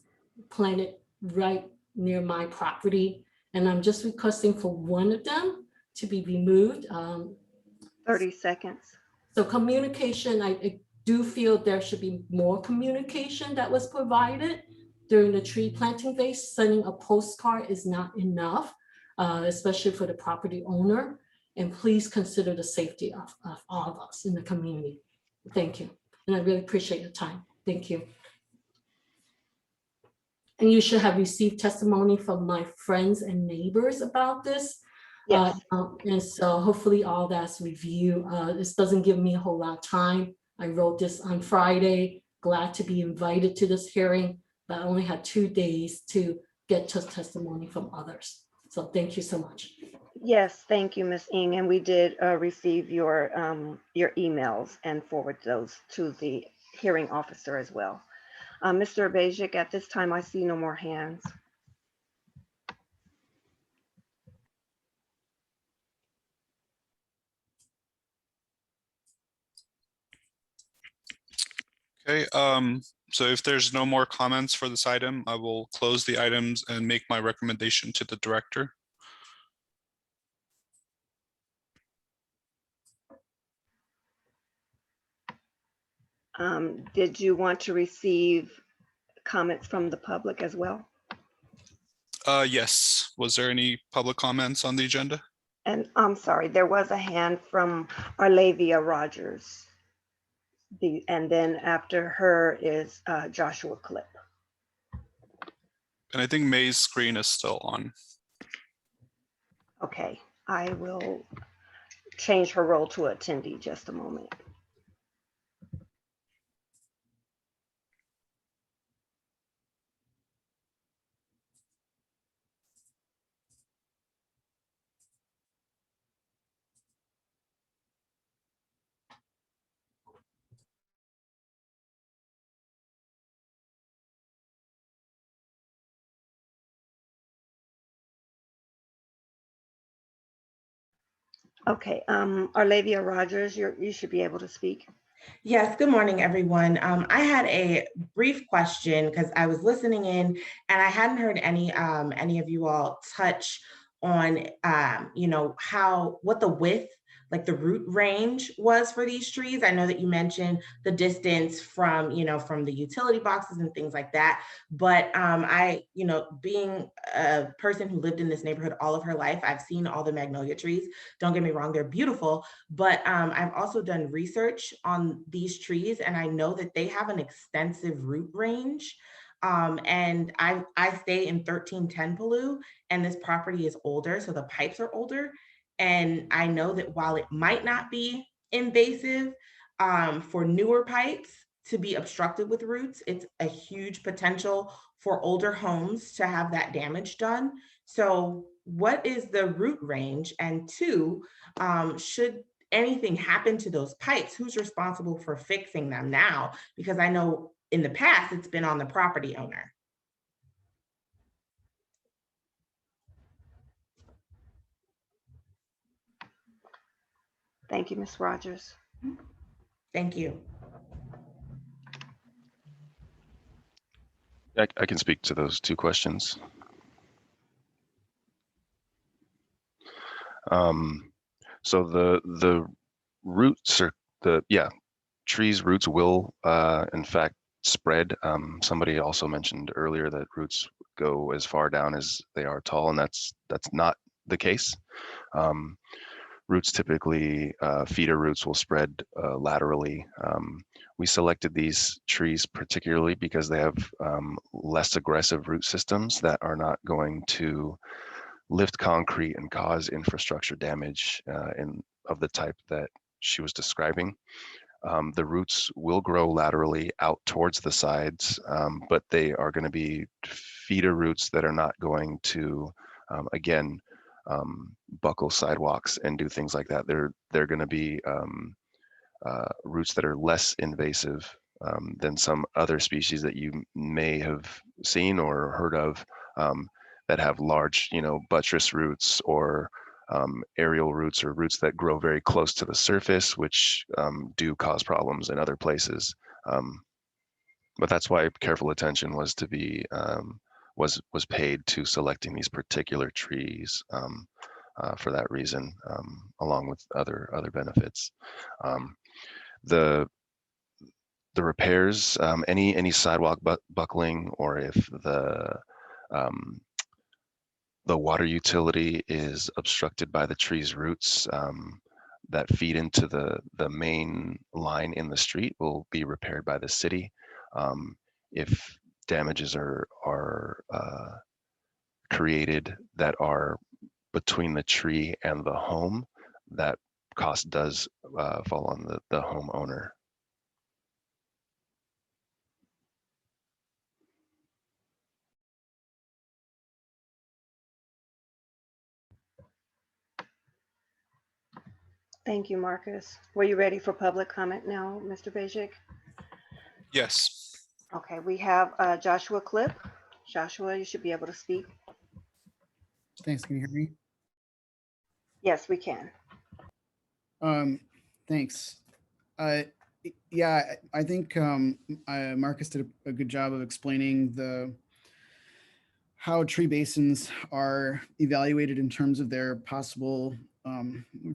planted right near my property. And I'm just requesting for one of them to be removed. 30 seconds. So communication, I do feel there should be more communication that was provided during the tree planting phase. Sending a postcard is not enough, especially for the property owner. And please consider the safety of all of us in the community. Thank you. And I really appreciate your time. Thank you. And you should have received testimony from my friends and neighbors about this. Yes. And so hopefully all that's reviewed. This doesn't give me a whole lot of time. I wrote this on Friday, glad to be invited to this hearing, but I only had 2 days to get testimony from others. So thank you so much. Yes, thank you, Ms. Ng. And we did receive your emails and forward those to the hearing officer as well. Mr. Abajik, at this time, I see no more hands. Okay, so if there's no more comments for this item, I will close the items and make my recommendation to the director. Did you want to receive comments from the public as well? Yes, was there any public comments on the agenda? And I'm sorry, there was a hand from Arlavia Rogers. And then after her is Joshua Clip. And I think May's screen is still on. Okay, I will change her role to attendee just a moment. Okay, Arlavia Rogers, you should be able to speak. Yes, good morning, everyone. I had a brief question because I was listening in and I hadn't heard any of you all touch on, what the width, like the root range was for these trees. I know that you mentioned the distance from the utility boxes and things like that. But being a person who lived in this neighborhood all of her life, I've seen all the magnolia trees. Don't get me wrong, they're beautiful. But I've also done research on these trees, and I know that they have an extensive root range. And I stay in 1310 Palou, and this property is older, so the pipes are older. And I know that while it might not be invasive for newer pipes to be obstructed with roots, it's a huge potential for older homes to have that damage done. So what is the root range? And 2, should anything happen to those pipes, who's responsible for fixing them now? Because I know in the past, it's been on the property owner. Thank you, Ms. Rogers. Thank you. I can speak to those 2 questions. So the roots are trees' roots will in fact spread. Somebody also mentioned earlier that roots go as far down as they are tall, and that's not the case. Roots typically, feeder roots will spread laterally. We selected these trees particularly because they have less aggressive root systems that are not going to lift concrete and cause infrastructure damage of the type that she was describing. The roots will grow laterally out towards the sides, but they are going to be feeder roots that are not going to, again, buckle sidewalks and do things like that. They're going to be roots that are less invasive than some other species that you may have seen or heard of, that have large, buttress roots or aerial roots, or roots that grow very close to the surface, which do cause problems in other places. But that's why careful attention was to be was paid to selecting these particular trees for that reason, along with other benefits. The repairs, any sidewalk buckling, or if the water utility is obstructed by the tree's roots that feed into the main line in the street, will be repaired by the city. If damages are created that are between the tree and the home, that cost does fall on the homeowner. Thank you, Marcus. Were you ready for public comment now, Mr. Bejic? Yes. Okay, we have Joshua Clip. Joshua, you should be able to speak. Thanks. Can you hear me? Yes, we can. Thanks. Yeah, I think Marcus did a good job of explaining how tree basins are evaluated in terms of their possible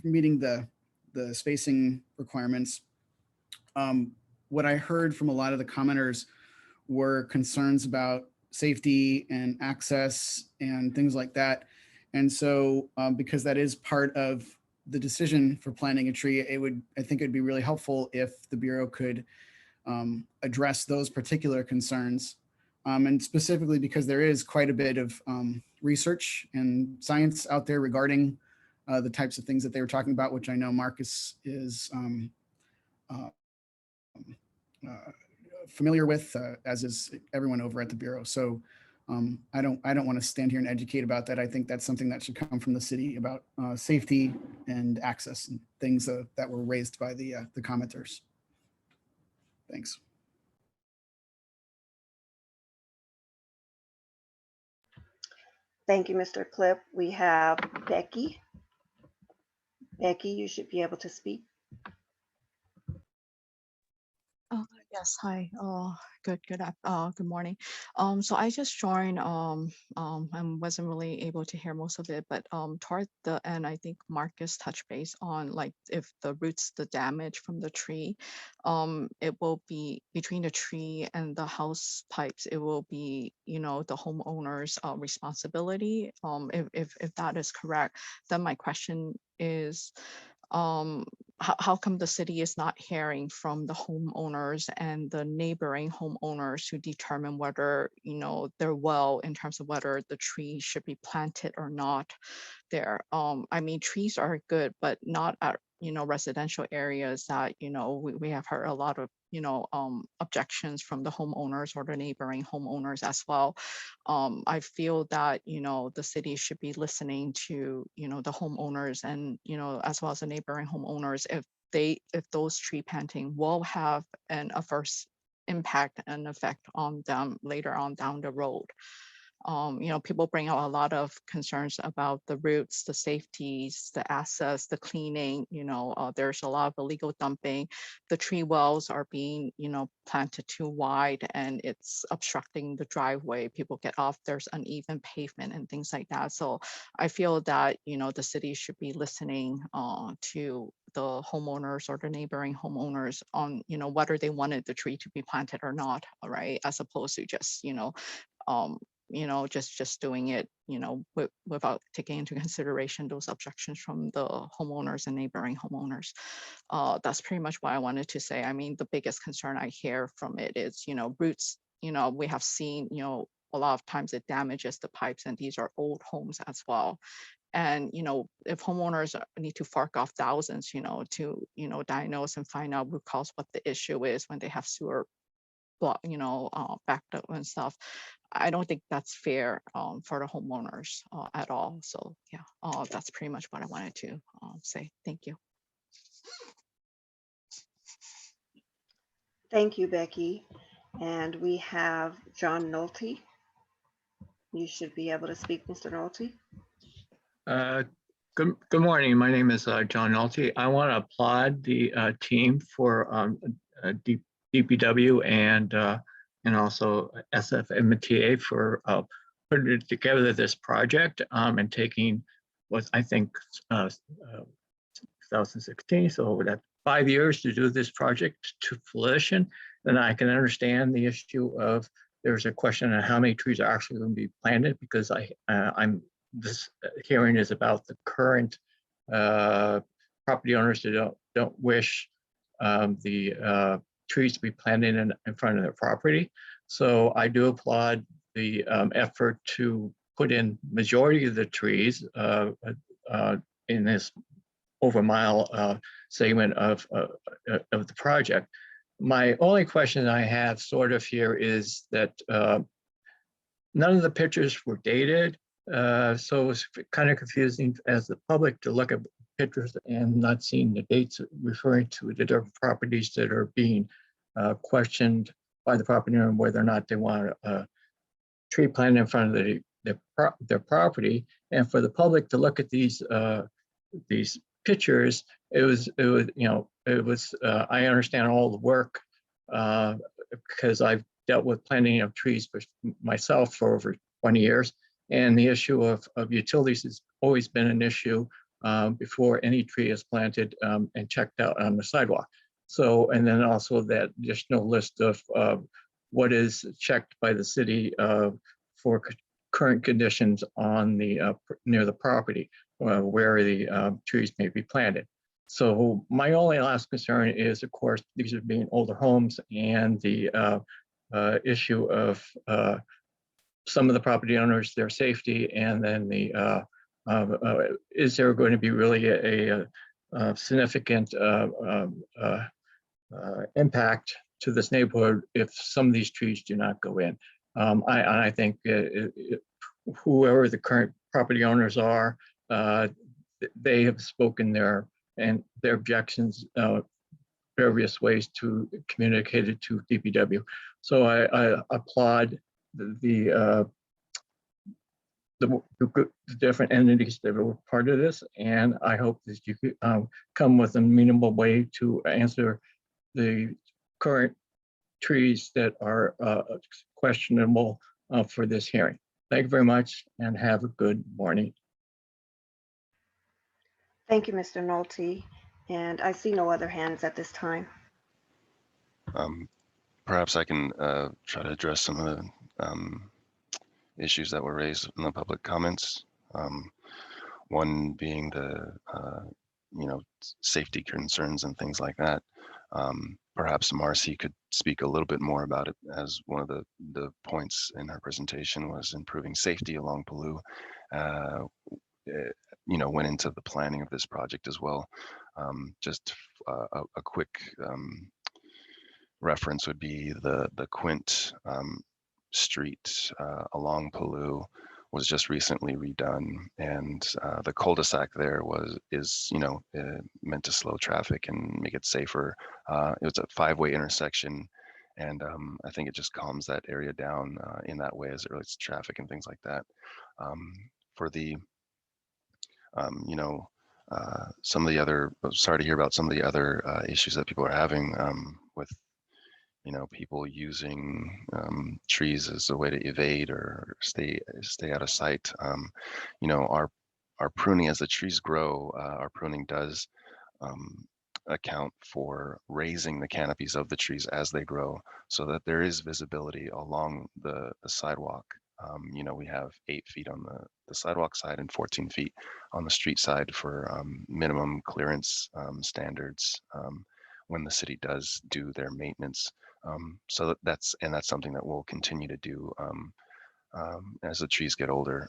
meeting the spacing requirements. What I heard from a lot of the commenters were concerns about safety and access and things like that. And so because that is part of the decision for planting a tree, I think it'd be really helpful if the Bureau could address those particular concerns. And specifically because there is quite a bit of research and science out there regarding the types of things that they were talking about, which I know Marcus is familiar with, as is everyone over at the Bureau. So I don't want to stand here and educate about that. I think that's something that should come from the city about safety and access and things that were raised by the commenters. Thanks. Thank you, Mr. Clip. We have Becky. Becky, you should be able to speak. Yes, hi. Good morning. So I just joined. I wasn't really able to hear most of it, but toward the end, I think Marcus touched base on like if the roots, the damage from the tree, it will be between the tree and the house pipes. It will be, the homeowner's responsibility. If that is correct, then my question is, how come the city is not hearing from the homeowners and the neighboring homeowners to determine whether, they're well in terms of whether the tree should be planted or not there? I mean, trees are good, but not at, residential areas that, we have heard a lot of, objections from the homeowners or the neighboring homeowners as well. I feel that, the city should be listening to, the homeowners and, as well as the neighboring homeowners, if those tree planting will have an adverse impact and effect on them later on down the road. People bring out a lot of concerns about the routes, the safeties, the access, the cleaning. There's a lot of illegal dumping. The tree wells are being, planted too wide and it's obstructing the driveway. People get off, there's uneven pavement and things like that. So I feel that, the city should be listening to the homeowners or the neighboring homeowners on, whether they wanted the tree to be planted or not, right? As opposed to just, just doing it, without taking into consideration those objections from the homeowners and neighboring homeowners. That's pretty much what I wanted to say. I mean, the biggest concern I hear from it is, roots. We have seen, a lot of times it damages the pipes, and these are old homes as well. And, if homeowners need to fork off thousands, to, diagnose and find out root cause what the issue is when they have sewer block, backed up and stuff, I don't think that's fair for the homeowners at all. So yeah, that's pretty much what I wanted to say. Thank you. Thank you, Becky. And we have John Nolte. You should be able to speak, Mr. Nolte. Good morning. My name is John Nolte. I want to applaud the team for DPW and also SFMTA for putting together this project and taking what I think 2016, so that's 5 years to do this project to fruition. And I can understand the issue of there's a question on how many trees are actually going to be planted, because this hearing is about the current property owners that don't wish the trees to be planted in front of their property. So I do applaud the effort to put in majority of the trees in this over mile segment of the project. My only question I have sort of here is that none of the pictures were dated. So it's kind of confusing as the public to look at pictures and not seeing the dates referring to the different properties that are being questioned by the property owner whether or not they want a tree planted in front of their property. And for the public to look at these pictures, it was I understand all the work because I've dealt with planting of trees for myself for over 20 years. And the issue of utilities has always been an issue before any tree is planted and checked out on the sidewalk. So, and then also that additional list of what is checked by the city for current conditions on the near the property where the trees may be planted. So my only last concern is, of course, these are being older homes, and the issue of some of the property owners, their safety, and then the is there going to be really a significant impact to this neighborhood if some of these trees do not go in? I think whoever the current property owners are, they have spoken their objections various ways to communicate it to DPW. So I applaud the different entities that were part of this, and I hope that you could come with a meaningful way to answer the current trees that are questionable for this hearing. Thank you very much, and have a good morning. Thank you, Mr. Nolte. And I see no other hands at this time. Perhaps I can try to address some of the issues that were raised in the public comments. One being the safety concerns and things like that. Perhaps Marcy could speak a little bit more about it, as one of the points in her presentation was improving safety along Palou. Went into the planning of this project as well. Just a quick reference would be the Quint street along Palou was just recently redone, and the cul-de-sac there is meant to slow traffic and make it safer. It was a 5-way intersection, And I think it just calms that area down in that way as it relates to traffic and things like that. For the, you know, some of the other, sorry to hear about some of the other issues that people are having with, you know, people using trees as a way to evade or stay out of sight. You know, our pruning, as the trees grow, our pruning does account for raising the canopies of the trees as they grow, so that there is visibility along the sidewalk. You know, we have 8 feet on the sidewalk side and 14 feet on the street side for minimum clearance standards when the city does do their maintenance. So that's something that we'll continue to do as the trees get older.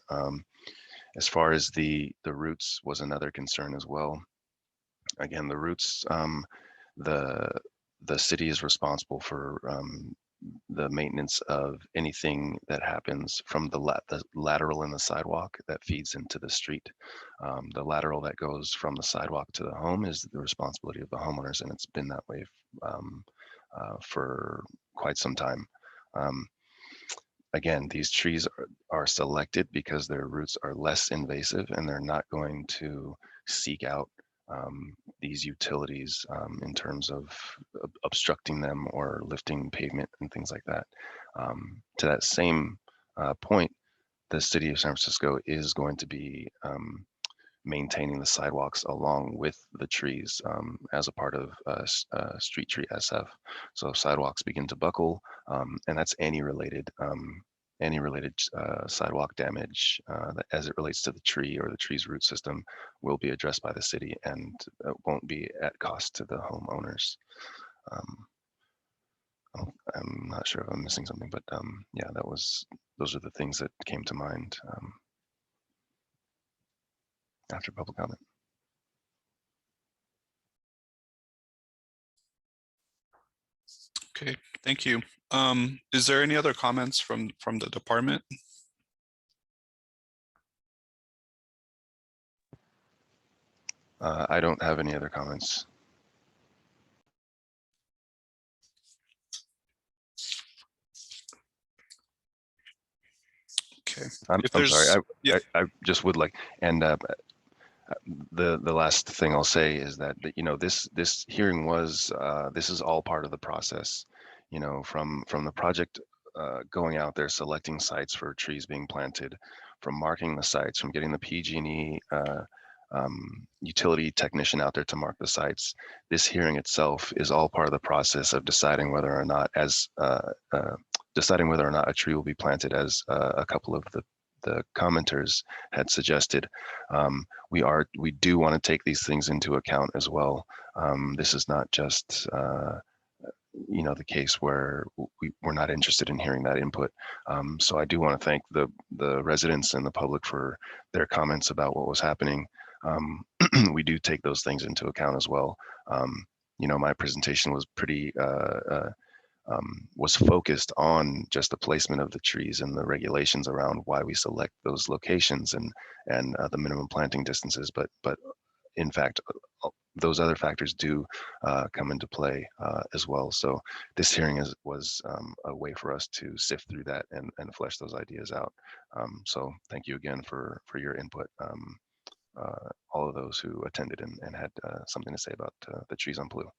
As far as the roots was another concern as well. Again, the roots, the city is responsible for the maintenance of anything that happens from the lateral in the sidewalk that feeds into the street. The lateral that goes from the sidewalk to the home is the responsibility of the homeowners, and it's been that way for quite some time. Again, these trees are selected because their roots are less invasive and they're not going to seek out these utilities in terms of obstructing them or lifting pavement and things like that. To that same point, the city of San Francisco is going to be maintaining the sidewalks along with the trees as a part of Street Tree SF. So if sidewalks begin to buckle, and that's any related sidewalk damage as it relates to the tree or the tree's root system will be addressed by the city and won't be at cost to the homeowners. I'm not sure if I'm missing something, but yeah, those are the things that came to mind after public comment. Okay, thank you. Is there any other comments from the department? I don't have any other comments. Okay. I'm sorry. I just would like, and the last thing I'll say is that you know, this hearing was this is all part of the process. You know, from the project going out there, selecting sites for trees being planted, from marking the sites, from getting the PG&E utility technician out there to mark the sites. This hearing itself is all part of the process of deciding whether or not a tree will be planted, as a couple of the commenters had suggested. We do want to take these things into account as well. This is not just you know, the case where we're not interested in hearing that input. So I do want to thank the residents and the public for their comments about what was happening. We do take those things into account as well. You know, my presentation was pretty was focused on just the placement of the trees and the regulations around why we select those locations and the minimum planting distances. But in fact, those other factors do come into play as well. So this hearing was a way for us to sift through that and flesh those ideas out. So thank you again for your input, all of those who attended and had something to say about the trees on Palou.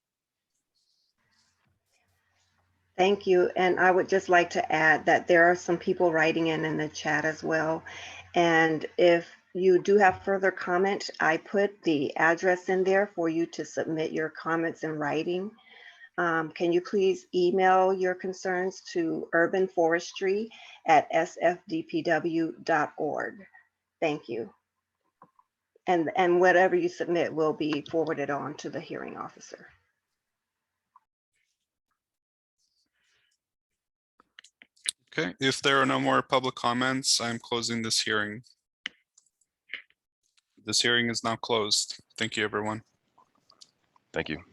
Thank you. And I would just like to add that there are some people writing in the chat as well. And if you do have further comment, I put the address in there for you to submit your comments in writing. Can you please email your concerns to urbanforestry@sfdpw.org. Thank you. And whatever you submit will be forwarded on to the hearing officer. Okay, if there are no more public comments, I'm closing this hearing. This hearing is now closed. Thank you, everyone. Thank you.